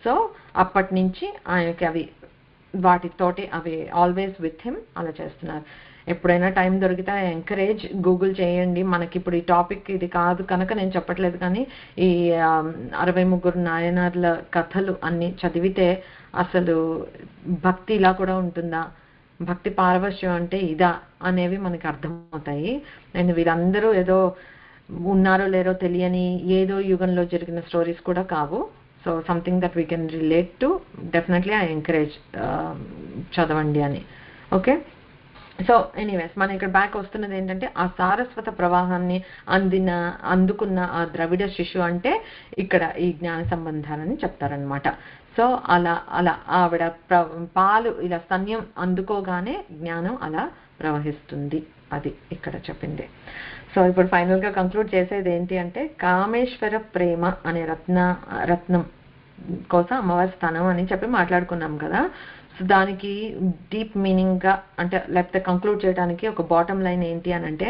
సో అప్పటి నుంచి ఆయనకి అవి వాటితోటి అవి ఆల్వేస్ విత్ హిమ్ అలా చేస్తున్నారు. ఎప్పుడైనా టైం దొరికితే ఎంకరేజ్ గూగుల్ చేయండి. మనకి ఇప్పుడు ఈ టాపిక్ ఇది కాదు కనుక నేను చెప్పట్లేదు, కానీ ఈ 63 నాయనార్ల కథలు అన్ని చదివితే అసలు భక్తి ఇలా కూడా ఉంటుందా, భక్తి పారవశ్యం అంటే ఇదా అనేవి మనకి అర్థమవుతాయి. అండ్ వీళ్ళందరూ ఏదో ఉన్నారో లేరో తెలియని ఏదో యుగంలో జరిగిన స్టోరీస్ కూడా కావు. So something that we can relate to. Definitely I encourage చదవండి అని. ఓకే, సో ఎనీవేస్ మనం ఇక్కడ బ్యాక్ వస్తున్నది ఏంటంటే ఆ సారస్వత ప్రవాహాన్ని అందుకున్న ఆ ద్రవిడ శిశు అంటే ఇక్కడ ఈ జ్ఞాన సంబంధాలని చెప్తారనమాట. సో అలా అలా ఆవిడ పాలు ఇలా స్తన్యం అందుకోగానే జ్ఞానం అలా ప్రవహిస్తుంది, అది ఇక్కడ చెప్పింది. సో ఇప్పుడు ఫైనల్గా కంక్లూడ్ చేసేది ఏంటి అంటే కామేశ్వర ప్రేమ అనే రత్నం కోసం అమ్మవారి స్థానం అని చెప్పి మాట్లాడుకున్నాం కదా. సో దానికి డీప్ మీనింగ్గా అంటే లేకపోతే కంక్లూడ్ చేయడానికి ఒక బాటమ్ లైన్ ఏంటి అని అంటే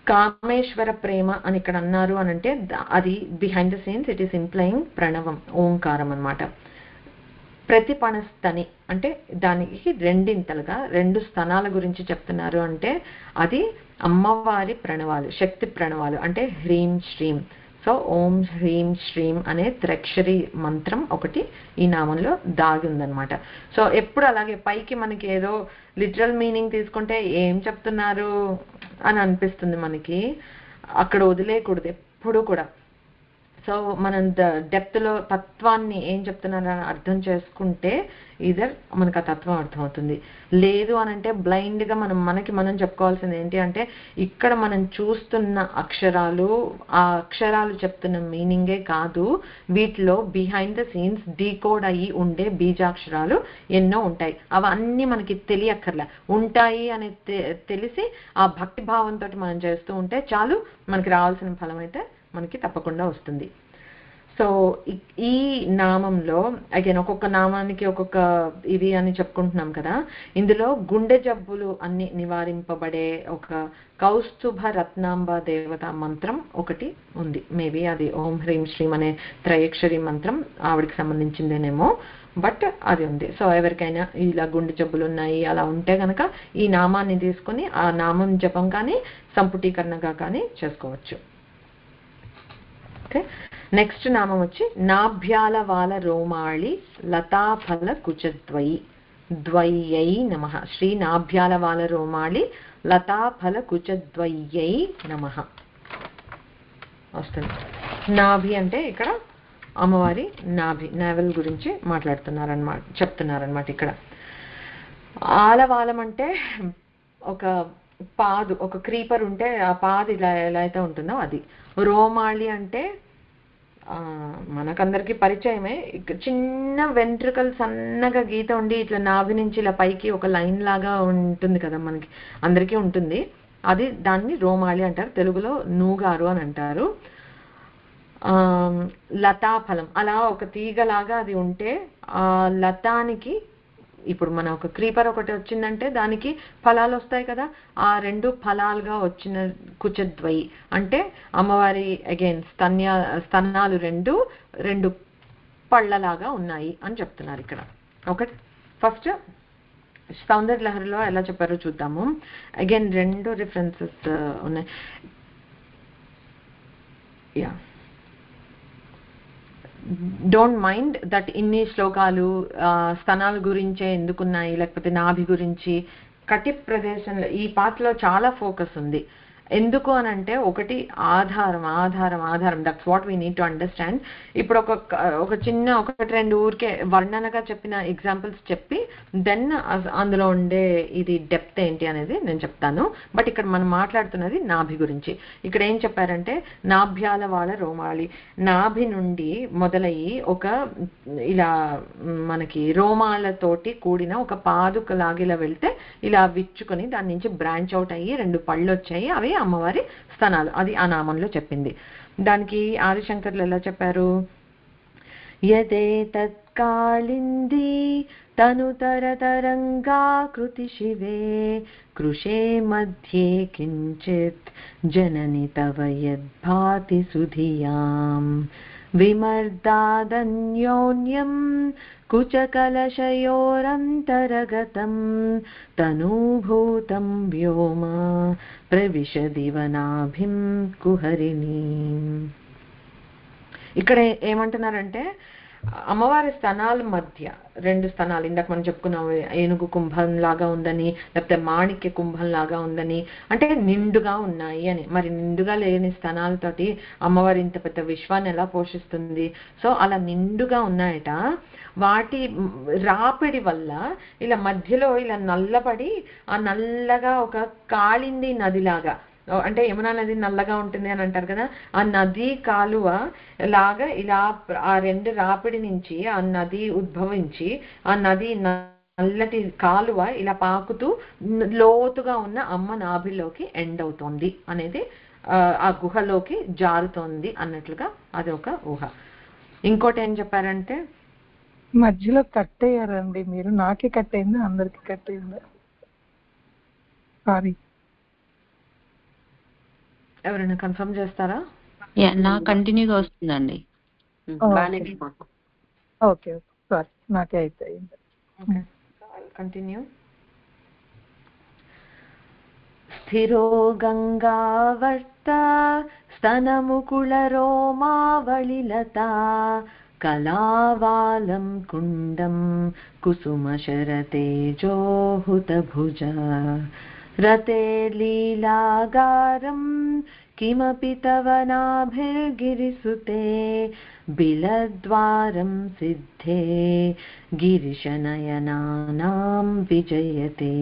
కామేశ్వర ప్రేమ అని ఇక్కడ అన్నారు అని అంటే అది behind the scenes it is implying ప్రణవం, ఓంకారం అనమాట. ప్రతిపణస్తని అంటే దానికి రెండింతలుగా 2 స్థనాల గురించి చెప్తున్నారు అంటే అది అమ్మవారి ప్రణవాలు, శక్తి ప్రణవాలు అంటే హ్రీం శ్రీం. సో ఓం హ్రీం శ్రీం అనే త్రక్షరి మంత్రం ఒకటి ఈ నామంలో దాగి ఉందన్నమాట. సో ఎప్పుడు అలాగే పైకి మనకి ఏదో లిటరల్ మీనింగ్ తీసుకుంటే ఏం చెప్తున్నారు అని అనిపిస్తుంది మనకి, అక్కడ వదిలేయకూడదు ఎప్పుడు కూడా. సో మనం డెప్త్లో తత్వాన్ని ఏం చెప్తున్నారని అర్థం చేసుకుంటే ఇదర్ మనకు ఆ తత్వం అర్థమవుతుంది. లేదు అని అంటే బ్లైండ్గా మనకి మనం చెప్పుకోవాల్సింది ఏంటి అంటే ఇక్కడ మనం చూస్తున్న అక్షరాలు ఆ అక్షరాలు చెప్తున్న మీనింగే కాదు, వీటిలో బిహైండ్ ద సీన్స్ డీకోడ్ అయ్యి ఉండే బీజాక్షరాలు ఎన్నో ఉంటాయి. అవన్నీ మనకి తెలియక్కర్లే, ఉంటాయి అని తెలిసి ఆ భక్తి భావంతో మనం చేస్తూ ఉంటే చాలు, మనకి రావాల్సిన ఫలం అయితే మనకి తప్పకుండా వస్తుంది. సో ఈ నామంలో అగైన్ ఒక్కొక్క నామానికి ఒక్కొక్క ఇది అని చెప్పుకుంటున్నాం కదా. ఇందులో గుండె జబ్బులు అన్ని నివారింపబడే ఒక కౌస్తుభ రత్నాంబ దేవత మంత్రం ఒకటి ఉంది. మేబీ అది ఓం హ్రీం శ్రీం అనే త్రయక్షరి మంత్రం ఆవిడికి సంబంధించిందేనేమో, బట్ అది ఉంది. సో ఎవరికైనా ఇలా గుండె జబ్బులు ఉన్నాయి అలా ఉంటే కనుక ఈ నామాన్ని తీసుకుని ఆ నామం జపం కానీ సంపుటీకరణగా కానీ చేసుకోవచ్చు. ఓకే, నెక్స్ట్ నామం వచ్చి నాభ్యాల వాల రోమాళి లతాఫల కుచద్వయ్యై నమః. శ్రీ నాభ్యాల వాల రోమాళి లతాఫల కుచద్వయ్యై నమః వస్తుంది. నాభి అంటే ఇక్కడ అమ్మవారి నాభి నావెల్ గురించి చెప్తున్నారనమాట ఇక్కడ. ఆలవాలం అంటే ఒక పాదు, ఒక క్రీపర్ ఉంటే ఆ పాదు ఇలా ఎలా అయితే ఉంటుందో అది. రోమాళి అంటే మనకందరికి పరిచయమే, చిన్న వెంట్రుకలు సన్నగా గీత ఉండి ఇట్లా నాభి నుంచి ఇలా పైకి ఒక లైన్ లాగా ఉంటుంది కదా, మనకి అందరికీ ఉంటుంది అది. దాన్ని రోమాళి అంటారు, తెలుగులో నూగారు అని అంటారు. లతాఫలం అలా ఒక తీగలాగా అది ఉంటే ఆ లతానికి ఇప్పుడు మన ఒక క్రీపర్ ఒకటి వచ్చిందంటే దానికి ఫలాలు వస్తాయి కదా, ఆ 2 ఫలాలుగా వచ్చిన కుచద్వయి అంటే అమ్మవారి అగైన్ స్తనాలు 2 పళ్ళలాగా ఉన్నాయి అని చెప్తున్నారు ఇక్కడ. ఒకటి ఫస్ట్ సౌందర్య లహరిలో ఎలా చెప్పారో చూద్దాము. అగైన్ 2 రిఫరెన్సెస్ ఉన్నాయి. యా, డోంట్ మైండ్ దట్ ఇన్ని శ్లోకాలు స్తనాల గురించే ఎందుకున్నాయి, లేకపోతే నాభి గురించి కటి ప్రదేశంలో ఈ పాటలో చాలా ఫోకస్ ఉంది. ఎందుకు అని అంటే ఒకటి ఆధారం ఆధారం ఆధారం, that's what we need to understand. ఇప్పుడు ఒక చిన్న ఒకటి రెండు ఊరికే వర్ణనగా చెప్పిన ఎగ్జాంపుల్స్ చెప్పి దెన్ అందులో ఉండే ఇది డెప్త్ ఏంటి అనేది నేను చెప్తాను. బట్ ఇక్కడ మనం మాట్లాడుతున్నది నాభి గురించి. ఇక్కడ ఏం చెప్పారంటే నాభ్యాల వాళ్ళ రోమాలి, నాభి నుండి మొదలయ్యి ఒక ఇలా మనకి రోమాలతోటి కూడిన ఒక పాదుక లాగిలా వెళ్తే ఇలా విచ్చుకొని దాని నుంచి బ్రాంచ్ అవుట్ అయ్యి రెండు పళ్ళు వచ్చాయి, అవి అమ్మవారి స్తనాలు. అది ఆ నామంలో చెప్పింది. దానికి ఆదిశంకర్లు ఎలా చెప్పారు? యదేతత్ కాళిందీ తనుతరతరంగాకృతి శివే కృషే మధ్యే కించిత్ జనని తవ యద్భాతి సుధియాం విమర్దాదన్యోన్యం కుచకలశయోరంతరగతం తనూభూతం వ్యోమ ప్రవిశదివనాభిం కుహరిణీం. ఇక్కడ ఏమంటున్నారంటే అమ్మవారి స్తనాల మధ్య రెండు స్తనాలు, ఇందాక మనం చెప్పుకున్నాం ఏనుగు కుంభం లాగా ఉందని, లేకపోతే మాణిక్య కుంభం లాగా ఉందని, అంటే నిండుగా ఉన్నాయి అని. మరి నిండుగా లేని స్తనాలతోటి అమ్మవారి ఇంత పెద్ద విశ్వాన్ని ఎలా పోషిస్తుంది? సో అలా నిండుగా ఉన్నాయట. వాటి రాపిడి వల్ల ఇలా మధ్యలో ఇలా నల్లబడి ఆ నల్లగా ఒక కాళింది నదిలాగా, అంటే యమునా నది నల్లగా ఉంటుంది అని అంటారు కదా, ఆ నది కాలువ లాగా ఇలా ఆ రెండు రాపిడి నుంచి ఆ నది ఉద్భవించి ఆ నది నల్లటి కాలువ ఇలా పాకుతూ లోతుగా ఉన్న అమ్మ నాభిలోకి ఎండ్ అవుతోంది అనేది, ఆ గుహలోకి జారుతోంది అన్నట్లుగా అది ఒక ఊహ. ఇంకోటి ఏం చెప్పారంటే మధ్యలో కట్ అయ్యారండి మీరు, నాకే కట్ అయింది, అందరికి కట్ అయింది, సారీ. ఎవరైనా కన్ఫర్మ్ చేస్తారా? నా కంటిన్యూగా వస్తుందండి. ఓకే సారీ, నాకే అయితే కంటిన్యూ. స్థిరో గంగావర్త స్తనముకుళ రోమావళిలతా కళావాలం కుండం కుసుమశరతేజోహుతభుజ రతే లీలాగారం కిమపి తవ నాభిర్గిరిసుతే బిలద్వారం సిద్ధే గిరిశనయనానాం విజయతే.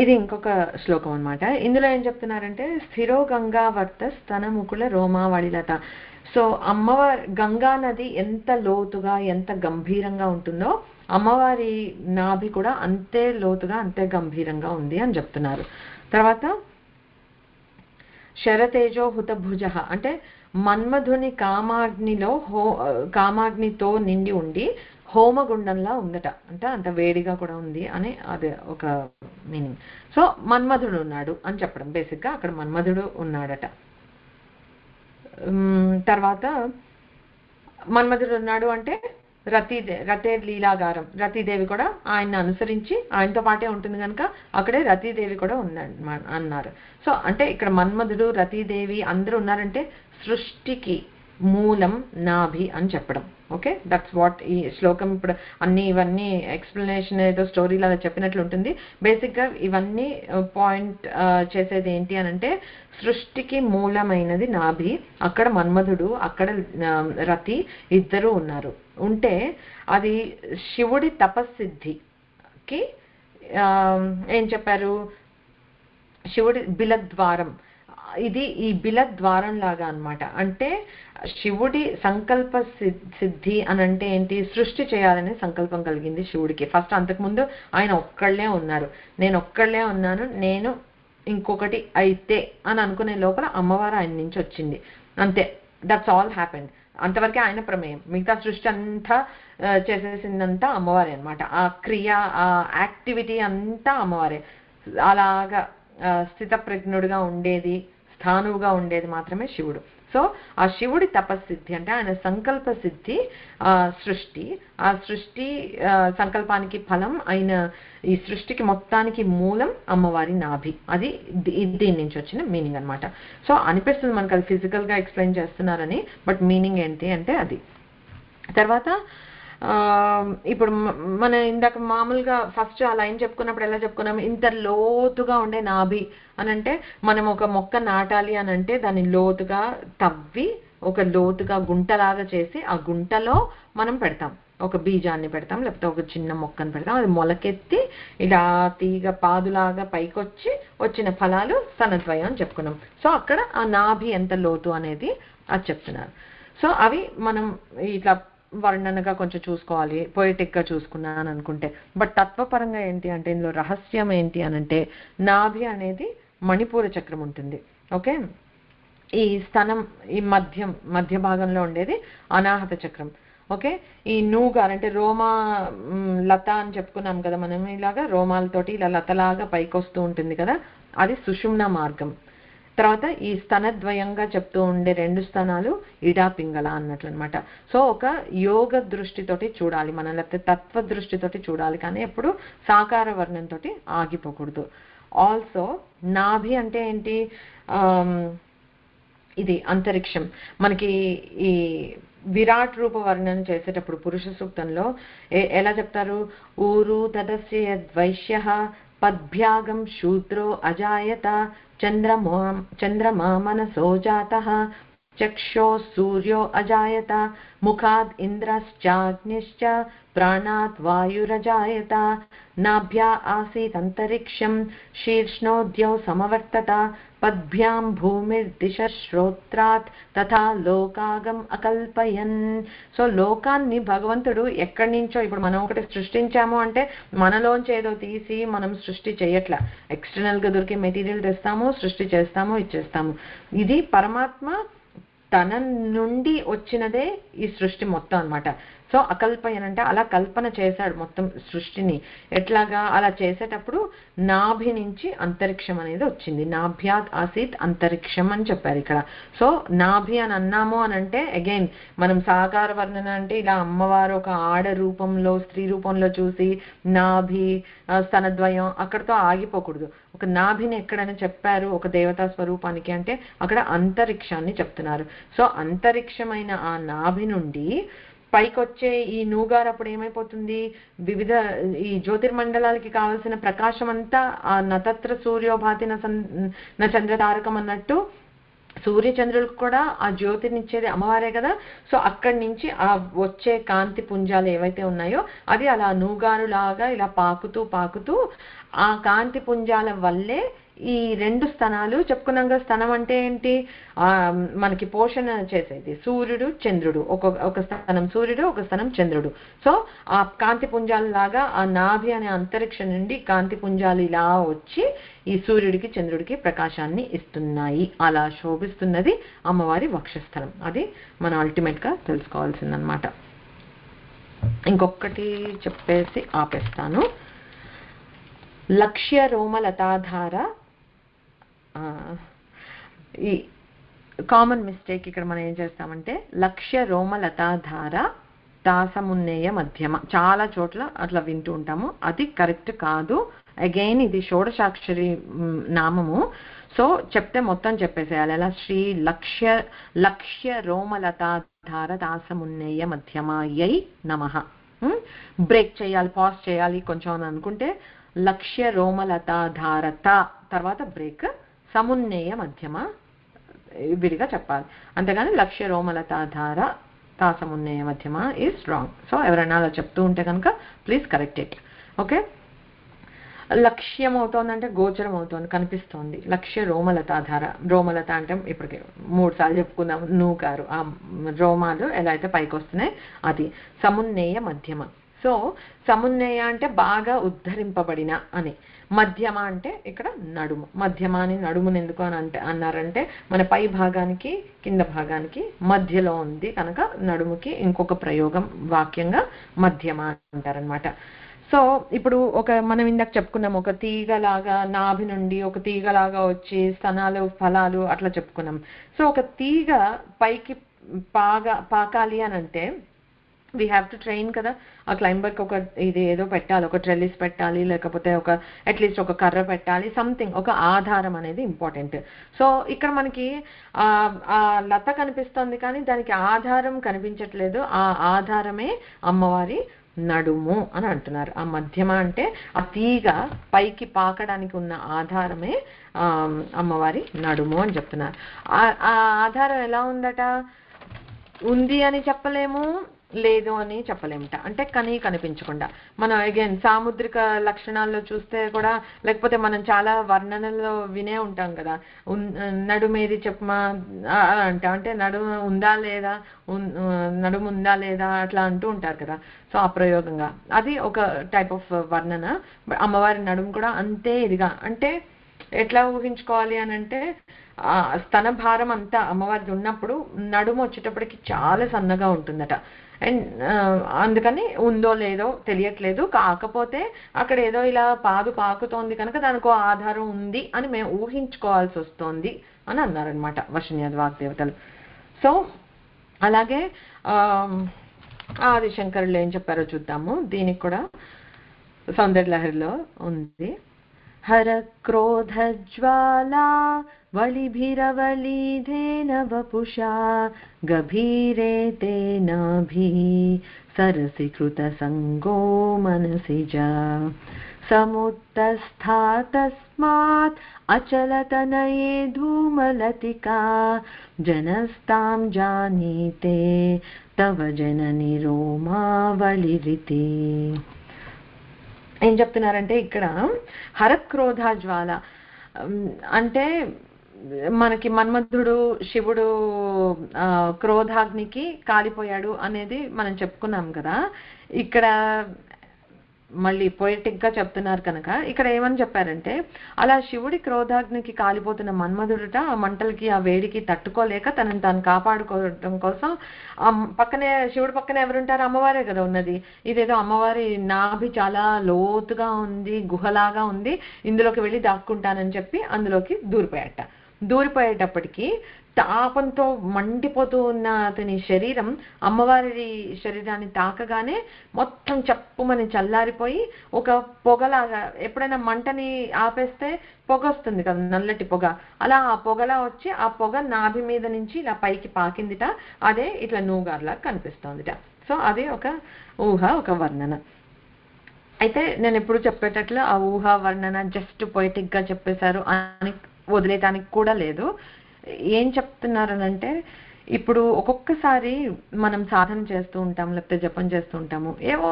ఇది ఇంకొక శ్లోకం అన్నమాట. ఇందులో ఏం చెప్తున్నారంటే స్థిరో గంగావర్త స్తనముకుల రోమావళిలత. సో అమ్మవారి గంగా నది ఎంత లోతుగా ఎంత గంభీరంగా ఉంటుందో అమ్మవారి నాభి కూడా అంతే లోతుగా అంతే గంభీరంగా ఉంది అని చెప్తున్నారు. తర్వాత శరతేజో హుతభుజ అంటే మన్మధుని కామాగ్నితో నిండి ఉండి హోమగుండంలా ఉందట, అంటే అంత వేడిగా కూడా ఉంది అని అది ఒక మీనింగ్. సో మన్మధుడు ఉన్నాడు అని చెప్పడం, బేసిక్గా అక్కడ మన్మధుడు ఉన్నాడట. తర్వాత మన్మధుడు ఉన్నాడు అంటే రతే లీలాగారం, రతీదేవి కూడా ఆయన్ని అనుసరించి ఆయనతో పాటే ఉంటుంది కనుక అక్కడే రతీదేవి కూడా ఉన్నాడు అన్నారు. సో అంటే ఇక్కడ మన్మధుడు రతీదేవి అందరూ ఉన్నారంటే సృష్టికి మూలం నాభి అని చెప్పడం. ఓకే, దట్స్ వాట్ ఈ శ్లోకం. ఇప్పుడు ఇవన్నీ ఎక్స్ప్లెనేషన్ ఏదో స్టోరీలో చెప్పినట్లు ఉంటుంది. బేసిక్గా ఇవన్నీ పాయింట్ చేసేది ఏంటి అని అంటే సృష్టికి మూలమైనది నాభి, అక్కడ మన్మధుడు అక్కడ రతి ఇద్దరు ఉన్నారు. ఉంటే అది శివుడి తపస్సిద్ధికి ఏం చెప్పారు, శివుడి బిలద్వారం, ఇది ఈ బిలద్వారం లాగా అన్నమాట. అంటే శివుడి సంకల్ప సిద్ధి అని అంటే ఏంటి, సృష్టి చేయాలనే సంకల్పం కలిగింది శివుడికి. ఫస్ట్ అంతకుముందు ఆయన ఒక్కళ్ళే ఉన్నారు, నేను ఒక్కళ్ళే ఉన్నాను, నేను ఇంకొకటి అయితే అని అనుకునే లోపల అమ్మవారు ఆయన నుంచి వచ్చింది, అంతే. That's all happened. అంతవరకే ఆయన ప్రమేయం, మిగతా సృష్టి అంతా చేసేసిందంతా అమ్మవారే అనమాట. ఆ క్రియ ఆ యాక్టివిటీ అంతా అమ్మవారే. అలాగా స్థితప్రజ్ఞుడిగా ఉండేది, స్థానువుగా ఉండేది మాత్రమే శివుడు. సో ఆ శివుడి తపస్సిద్ధి అంటే ఆయన సంకల్ప సిద్ధి సృష్టి, ఆ సృష్టి సంకల్పానికి ఫలం అయిన ఈ సృష్టికి మొత్తానికి మూలం అమ్మవారి నాభి. అది దీని నుంచి వచ్చిన మీనింగ్ అనమాట. సో అనిపిస్తుంది మనకు అది ఫిజికల్గా ఎక్స్ప్లెయిన్ చేస్తున్నారని, బట్ మీనింగ్ ఏంటి అంటే అది. తర్వాత ఇప్పుడు మన ఇందాక మామూలుగా ఫస్ట్ ఆ లైన్ చెప్పుకున్నప్పుడు ఎలా చెప్పుకున్నాం, ఇంత లోతుగా ఉండే నాభి అని అంటే మనం ఒక మొక్క నాటాలి అని అంటే దాన్ని లోతుగా తవ్వి ఒక లోతుగా గుంటలాగా చేసి ఆ గుంటలో మనం పెడతాం, ఒక బీజాన్ని పెడతాం లేకపోతే ఒక చిన్న మొక్కను పెడతాం, అది మొలకెత్తి ఇలా తీగ పాదులాగా పైకొచ్చి వచ్చిన ఫలాలు స్తనద్వయం అని చెప్పుకున్నాం. సో అక్కడ ఆ నాభి ఎంత లోతు అనేది అది చెప్తున్నారు. సో అవి మనం ఇట్లా వర్ణనగా కొంచెం చూసుకోవాలి, పొయిటిక్గా చూసుకున్నాను అనుకుంటే. బట్ తత్వపరంగా ఏంటి అంటే ఇందులో రహస్యం ఏంటి అనంటే నాభి అనేది మణిపూర చక్రం ఉంటుంది. ఓకే, ఈ స్తనం ఈ మధ్య భాగంలో ఉండేది అనాహత చక్రం. ఓకే, ఈ నూగార్ అంటే రోమా లత అని చెప్పుకున్నాం కదా మనం, ఇలాగా రోమాలతోటి ఇలా లతలాగా పైకొస్తూ ఉంటుంది కదా, అది సుషుమ్న మార్గం. తర్వాత ఈ స్తనద్వయంగా చెప్తూ ఉండే 2 స్తనాలు ఇడా పింగళ అన్నట్లు అనమాట. సో ఒక యోగ దృష్టితోటి చూడాలి మనం, లేకపోతే తత్వ దృష్టితోటి చూడాలి, కానీ ఎప్పుడు సాకార వర్ణంతో ఆగిపోకూడదు. ఆల్సో నాభి అంటే ఏంటి, ఇది అంతరిక్షం. మనకి ఈ విరాట్ రూప వర్ణన చేసేటప్పుడు పురుష సూక్తంలో ఎలా చెప్తారు, ఊరు తదస్య యద్వైశ్యః పద్భ్యాగం శూద్రో అజాయత చంద్రమా మనసో జాతః చక్షో సూర్యో అజాయత ముఖాద్ ఇంద్రశ్చాగ్నిశ్చ ప్రాణాత్ వాయురజాయత నాభ్యా ఆసీత్ అంతరిక్షం శీర్ష్ణోద్యౌ సమవర్తత పద్భ్యాం భూమిర్దిశ శ్రోత్రాత్ తథా లోకాగం అకల్పయన్. సో లోకాన్ని భగవంతుడు ఎక్కడి నుంచో, ఇప్పుడు మనం ఒకటి సృష్టించాము అంటే మనలోంచి ఏదో తీసి మనం సృష్టి చేయట్లా, ఎక్స్టర్నల్ గా దొరికే మెటీరియల్ తెస్తాము, సృష్టి చేస్తాము, ఇచ్చేస్తాము. ఇది పరమాత్మ తన నుండి వచ్చినదే ఈ సృష్టి మొత్తం అన్నమాట. సో అకల్పయన్ అంటే అలా కల్పన చేశాడు మొత్తం సృష్టిని. ఎట్లాగా అలా చేసేటప్పుడు నాభి నుంచి అంతరిక్షం అనేది వచ్చింది. నాభ్యాత్ ఆసీత్ అంతరిక్షం అని చెప్పారు ఇక్కడ. సో నాభి అని అన్నాము అని అంటే అగైన్ మనం సాకార వర్ణన అంటే ఇలా అమ్మవారు ఒక ఆడ రూపంలో స్త్రీ రూపంలో చూసి నాభి స్తనద్వయం అక్కడతో ఆగిపోకూడదు. ఒక నాభిని ఎక్కడైనా చెప్పారు ఒక దేవతా స్వరూపానికి అంటే అక్కడ అంతరిక్షాన్ని చెప్తున్నారు. సో అంతరిక్షమైన ఆ నాభి నుండి పైకొచ్చే ఈ నూగారు అప్పుడు ఏమైపోతుంది, వివిధ ఈ జ్యోతిర్మండలాలకి కావాల్సిన ప్రకాశం అంతా ఆ నతత్ర సూర్యోభాతి న చంద్రతారకం అన్నట్టు సూర్యచంద్రులకు కూడా ఆ జ్యోతినిచ్చేది అమ్మవారే కదా. సో అక్కడి నుంచి ఆ వచ్చే కాంతి పుంజాలు ఏవైతే ఉన్నాయో అది అలా నూగారు లాగా ఇలా పాకుతూ ఆ కాంతి పుంజాల వల్లే ఈ 2 స్తనాలు చెప్పుకున్నాం కదా. స్తనం అంటే ఏంటి, మనకి పోషణ చేసేది సూర్యుడు చంద్రుడు, ఒక స్తనం సూర్యుడు ఒక స్తనం చంద్రుడు. సో ఆ కాంతి పుంజాల లాగా ఆ నాభి అనే అంతరిక్షం నుండి కాంతి పుంజాలు ఇలా వచ్చి ఈ సూర్యుడికి చంద్రుడికి ప్రకాశాన్ని ఇస్తున్నాయి. అలా శోభిస్తున్నది అమ్మవారి వక్షస్థలం. అది మనం అల్టిమేట్ గా తెలుసుకోవాల్సిందనమాట. ఇంకొకటి చెప్పేసి ఆపేస్తాను. లక్ష్య రోమలతాధార, ఈ కామన్ మిస్టేక్ ఇక్కడ మనం ఏం చేస్తామంటే లక్ష్య రోమలతాధార దాసమున్నేయ మధ్యమ, చాలా చోట్ల అట్లా వింటూ ఉంటాము, అది కరెక్ట్ కాదు. అగైన్ ఇది షోడశాక్షరి నామము. సో చెప్తే మొత్తం చెప్పేసేయాలి. అలా శ్రీ లక్ష్య రోమలతాధార దాసమున్నేయ మధ్యమాయై నమః. బ్రేక్ చేయాలి, పాజ్ చేయాలి కొంచెం అని అనుకుంటే లక్ష్య రోమలతాధారత తర్వాత బ్రేక్, సమున్నేయ మధ్యమ విడిగా చెప్పాలి. అంతేగాని లక్ష్య రోమలతాధార తాసమున్నేయ మధ్యమ ఈజ్ రాంగ్. సో ఎవరైనా అలా చెప్తూ ఉంటే కనుక ప్లీజ్ కరెక్ట్ ఇట్. ఓకే, లక్ష్యం అవుతోందంటే గోచరం అవుతోంది, కనిపిస్తోంది. లక్ష్య రోమలతాధార, రోమలత అంటే ఇప్పటికే 3 సార్లు చెప్పుకుందాం, నూకారు ఆ రోమాలు ఎలా అయితే పైకి వస్తున్నాయి అది. సమున్నేయ మధ్యమ, సో సమున్నేయ అంటే బాగా ఉద్ధరింపబడిన అని, మధ్యమ అంటే ఇక్కడ నడుము. మధ్యమ అని నడుమును ఎందుకు అని అన్నారంటే మన పై భాగానికి కింద భాగానికి మధ్యలో ఉంది కనుక నడుముకి ఇంకొక ప్రయోగం వాక్యంగా మధ్యమ అంటారనమాట. సో ఇప్పుడు మనం ఇందాక చెప్పుకున్నాం ఒక తీగలాగా నాభి నుండి ఒక తీగలాగా వచ్చి స్తనాలు ఫలాలు అట్లా చెప్పుకున్నాం. సో ఒక తీగ పైకి పాకాలి అని అంటే వీ హ్యావ్ టు ట్రైన్ కదా. ఆ క్లైంబర్కి ఒక ఇది ఏదో పెట్టాలి, ఒక ట్రెల్లిస్ పెట్టాలి, లేకపోతే ఒక అట్లీస్ట్ ఒక కర్ర పెట్టాలి, సంథింగ్, ఒక ఆధారం అనేది ఇంపార్టెంట్. సో ఇక్కడ మనకి ఆ లత కనిపిస్తుంది కానీ దానికి ఆధారం కనిపించట్లేదు. ఆ ఆధారమే అమ్మవారి నడుము అని అంటున్నారు. ఆ మధ్యమ అంటే ఆ తీగ పైకి పాకడానికి ఉన్న ఆధారమే అమ్మవారి నడుము అని చెప్తున్నారు. ఆ ఆధారం ఎలా ఉందట? ఉంది అని చెప్పలేము, లేదు అని చెప్పలేముట. అంటే కనిపించకుండా. మనం అగైన్ సాముద్రిక లక్షణాల్లో చూస్తే కూడా, లేకపోతే మనం చాలా వర్ణనలో వినే ఉంటాం కదా, నడుమేది చెప్పమా అంటే నడుము ఉందా లేదా, నడుము ఉందా లేదా అట్లా అంటూ ఉంటారు కదా. సో అప్రయోగంగా అది ఒక టైప్ ఆఫ్ వర్ణన. అమ్మవారి నడుము కూడా అంతే ఇదిగా, అంటే ఎట్లా ఊహించుకోవాలి అని అంటే స్తన భారం అంతా అమ్మవారిది ఉన్నప్పుడు నడుము వచ్చేటప్పటికి చాలా సన్నగా ఉంటుందట. అండ్ అందుకని ఉందో లేదో తెలియట్లేదు, కాకపోతే అక్కడ ఏదో ఇలా పాకుతోంది కనుక దానికి ఆధారం ఉంది అని మేము ఊహించుకోవాల్సి వస్తోంది అని అన్నారనమాట వశిన్యాది వాగ్దేవతలు. సో అలాగే ఆదిశంకరులు ఏం చెప్పారో చూద్దాము. దీనికి కూడా సౌందర్యలహరిలో ఉంది. హర క్రోధజ్వాలా వళిభిరవళీధేన వపుషా గభీరేతే నాభి సరసి కృత సంగో మనసిజా సముత్తస్థా తస్మాత్ అచలతనయే ధూమలతికా జనస్తాం జానీతే తవ జనని రోమావళిరితి. ఏం చెప్తున్నారంటే ఇక్కడ హరక్రోధ జ్వాల అంటే మనకి మన్మధుడు శివుడు క్రోధాగ్నికి కాలిపోయాడు అనేది మనం చెప్పుకున్నాం కదా. ఇక్కడ మళ్ళీ పొయిటిక్ గా చెప్తున్నారు కనుక ఇక్కడ ఏమని చెప్పారంటే, అలా శివుడి క్రోధాగ్నికి కాలిపోతున్న మన్మధుడుట ఆ మంటలకి ఆ వేడికి తట్టుకోలేక తనని తాను కాపాడుకోవడం కోసం పక్కనే శివుడి పక్కనే ఎవరుంటారు? అమ్మవారే కదా ఉన్నది. ఇదేదో అమ్మవారి నాభి చాలా లోతుగా ఉంది, గుహలాగా ఉంది, ఇందులోకి వెళ్ళి దాక్కుంటానని చెప్పి అందులోకి దూరిపోయేటప్పటికి తాపంతో మండిపోతూ ఉన్న అతని శరీరం అమ్మవారి శరీరాన్ని తాకగానే మొత్తం చప్పుమని చల్లారిపోయి ఒక పొగలాగా, ఎప్పుడైనా మంటని ఆపేస్తే పొగ వస్తుంది కదా, నల్లటి పొగ, అలా ఆ పొగలా వచ్చి ఆ పొగ నాభి మీద నుంచి ఇలా పైకి పాకిందిట. అదే ఇట్లా నూగార్లా కనిపిస్తోందిట. సో అది ఒక ఊహ, ఒక వర్ణన. అయితే నేను ఎప్పుడు చెప్పేటట్లు ఆ ఊహ వర్ణన జస్ట్ పొయిటిక్ గా చెప్పేశారు అని వదిలేయటానికి కూడా లేదు. ఏం చెప్తున్నారనంటే, ఇప్పుడు ఒక్కొక్కసారి మనం సాధన చేస్తూ ఉంటాం, లేకపోతే జపం చేస్తూ ఉంటాము, ఏవో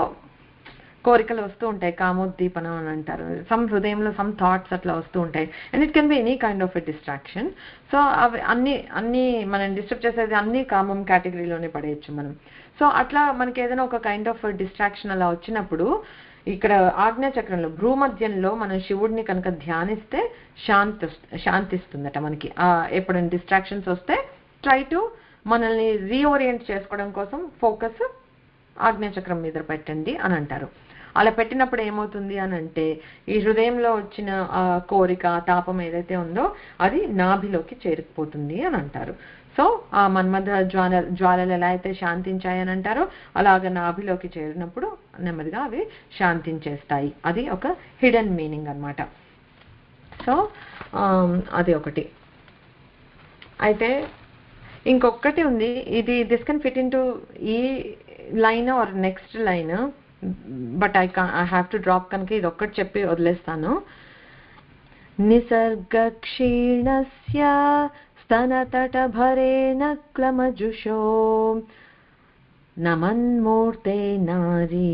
కోరికలు వస్తూ ఉంటాయి, కామోద్దీపనం అని అంటారు, సమ్ హృదయంలో సమ్ థాట్స్ అట్లా వస్తూ ఉంటాయి. And it can be any kind of a distraction. So అవి అన్ని మనం డిస్టర్బ్ చేసేది అన్ని కామం కేటగిరీలోనే పడేయచ్చు మనం. సో అట్లా మనకి ఏదైనా ఒక కైండ్ ఆఫ్ డిస్ట్రాక్షన్ అలా వచ్చినప్పుడు ఇక్కడ ఆజ్ఞాచక్రంలో భ్రూమధ్యంలో మనం శివుడిని కనుక ధ్యానిస్తే శాంతిస్తుందట మనకి. ఎప్పుడైనా డిస్ట్రాక్షన్స్ వస్తే ట్రై టు మనల్ని రీఓరియంట్ చేసుకోవడం కోసం ఫోకస్ ఆజ్ఞాచక్రం మీద పెట్టండి అని అంటారు. అలా పెట్టినప్పుడు ఏమవుతుంది అని అంటే, ఈ హృదయంలో వచ్చిన ఆ కోరిక, తాపం ఏదైతే ఉందో అది నాభిలోకి చేరుకుపోతుంది అని అంటారు. సో ఆ మన్మథ జ్వాలలు ఎలా అయితే శాంతించాయని అంటారో అలాగ నాభిలోకి చేరినప్పుడు నెమ్మదిగా అవి శాంతించేస్తాయి. అది ఒక హిడెన్ మీనింగ్ అన్నమాట. సో అది ఒకటి. అయితే ఇంకొకటి ఉంది, ఇది this can fit in to ఈ line or next line, but I have to drop కనుక ఇది ఒక్కటి చెప్పి వదిలేస్తాను. నిసర్గ క్షీణస్య స్తనతటభరేణ క్లమజుషో నమన్మూర్తే నారీ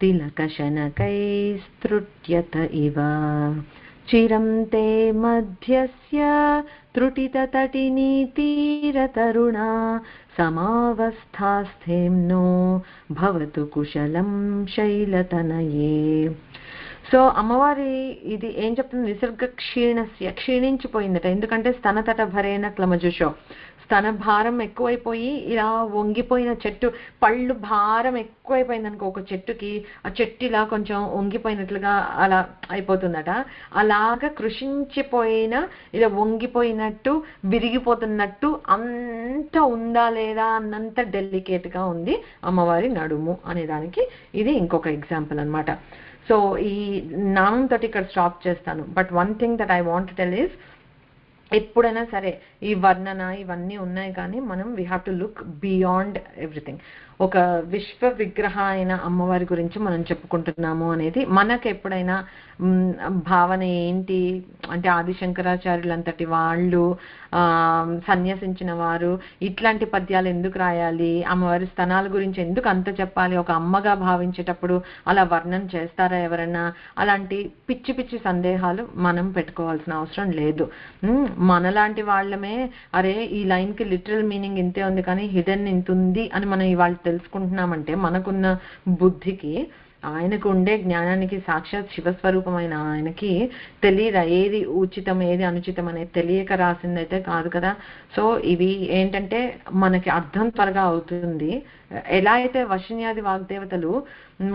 తిలకశనకైస్తృట్యత ఇవ చిరం తే మధ్యస్య త్రుటితటినీ తీరతరుణా సమావస్థాస్థేమ్నో భవతు కుశలం శైలతనయే. సో అమ్మవారి ఇది ఏం చెప్తుంది? నిసర్గ క్షీణస్య, క్షీణించిపోయిందట. ఎందుకంటే స్తనతట భరేణ క్లమజుషో, స్తన భారం ఎక్కువైపోయి ఇలా వంగిపోయిన చెట్టు, పళ్ళు భారం ఎక్కువైపోయింది అనుకో ఒక చెట్టుకి, ఆ చెట్టు ఇలా కొంచెం వంగిపోయినట్లుగా అలా అయిపోతుందట. అలాగా కృషించిపోయిన ఇలా వంగిపోయినట్టు విరిగిపోతున్నట్టు అంత ఉందా లేదా అన్నంత డెలికేట్ గా ఉంది అమ్మవారి నడుము అనే దానికి ఇది ఇంకొక ఎగ్జాంపుల్ అన్నమాట. సో ఈ నామం తోటి ఇక్కడ స్టాప్ చేస్తాను. But one thing that I want to tell is, ఎప్పుడైనా సరే ఈ వర్ణన ఇవన్నీ ఉన్నాయి కానీ మనం we have to look beyond everything. ఒక విశ్వ విగ్రహ అయిన అమ్మవారి గురించి మనం చెప్పుకుంటున్నాము అనేది మనకు ఎప్పుడైనా భావన ఏంటి అంటే, ఆదిశంకరాచార్యులంతటి వాళ్ళు సన్యసించిన వారు ఇట్లాంటి పద్యాలు ఎందుకు రాయాలి, అమ్మవారి స్తనాల గురించి ఎందుకు అంత చెప్పాలి, ఒక అమ్మగా భావించేటప్పుడు అలా వర్ణన చేస్తారా ఎవరన్నా, అలాంటి పిచ్చి పిచ్చి సందేహాలు మనం పెట్టుకోవాల్సిన అవసరం లేదు. మనలాంటి వాళ్ళమే అరే ఈ లైన్ కి లిటరల్ మీనింగ్ ఇంతే ఉంది కానీ హిడెన్ ఇంత ఉంది అని మనం ఇవాళ తెలుసుకుంటున్నామంటే మనకున్న బుద్ధికి, ఆయనకు ఉండే జ్ఞానానికి, సాక్షాత్ శివస్వరూపమైన ఆయనకి తెలియదా ఏది ఉచితం ఏది అనుచితం అనేది తెలియక రాసిందైతే కాదు కదా. సో ఇవి ఏంటంటే మనకి అర్థం త్వరగా అవుతుంది. ఎలా అయితే వశిన్యాది వాగ్దేవతలు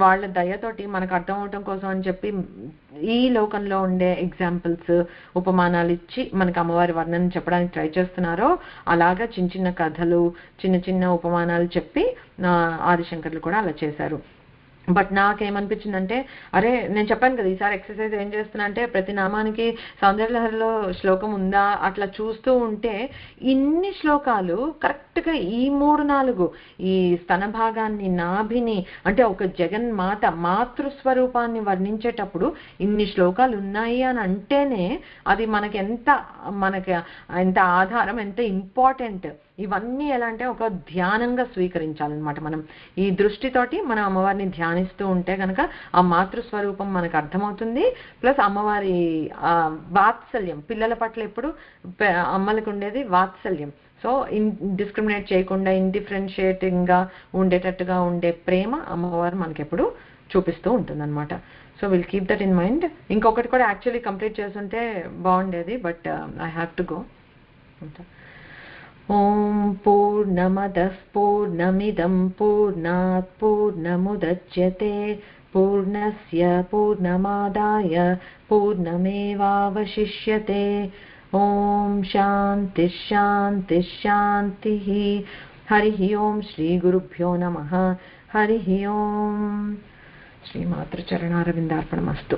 వాళ్ళ దయతోటి మనకు అర్థం అవటం కోసం అని చెప్పి ఈ లోకంలో ఉండే ఎగ్జాంపుల్స్ ఉపమానాలు ఇచ్చి మనకి అమ్మవారి వర్ణన చెప్పడానికి ట్రై చేస్తున్నారో, అలాగా చిన్న చిన్న కథలు చిన్న చిన్న ఉపమానాలు చెప్పి ఆదిశంకర్లు కూడా అలా చేశారు. బట్ నాకేమనిపించిందంటే, అరే నేను చెప్పాను కదా ఈసారి ఎక్సర్సైజ్ ఏం చేస్తున్నా అంటే, ప్రతి నామానికి సౌందర్యలహరిలో శ్లోకం ఉందా అట్లా చూస్తూ ఉంటే ఇన్ని శ్లోకాలు కరెక్ట్గా ఈ 3-4 ఈ స్తన భాగాన్ని, నాభిని, అంటే ఒక జగన్మాత మాతృస్వరూపాన్ని వర్ణించేటప్పుడు ఇన్ని శ్లోకాలు ఉన్నాయి అని అంటేనే అది మనకి ఎంత ఆధారం, ఎంత ఇంపార్టెంట్. ఇవన్నీ ఎలా అంటే ఒక ధ్యానంగా స్వీకరించాలన్నమాట. మనం ఈ దృష్టితోటి మనం అమ్మవారిని ధ్యానిస్తూ ఉంటే కనుక ఆ మాతృస్వరూపం మనకు అర్థమవుతుంది. ప్లస్ అమ్మవారి వాత్సల్యం, పిల్లల పట్ల ఎప్పుడు అమ్మలకు ఉండేది వాత్సల్యం. సో డిస్క్రిమినేట్ చేయకుండా ఇండిఫరెన్షియేటింగ్ గా ఉండేటట్టుగా ఉండే ప్రేమ అమ్మవారు మనకెప్పుడు చూపిస్తూ ఉంటుందన్నమాట. So will keep that in mind. ఇంకొకటి కూడా యాక్చువల్లీ కంప్లీట్ చేస్తుంటే బాగుండేది, but I have to go. ఓం పూర్ణమదః పూర్ణమిదం పూర్ణాత్ పూర్ణముదచ్యతే పూర్ణస్య పూర్ణమాదాయ పూర్ణమేవావశిష్యతే. ఓం శాంతి శాంతి శాంతి. హరి ఓం శ్రీ గురుభ్యో నమః. హరి ఓం. శ్రీమాతృచరణారవిందార్పణమస్తు.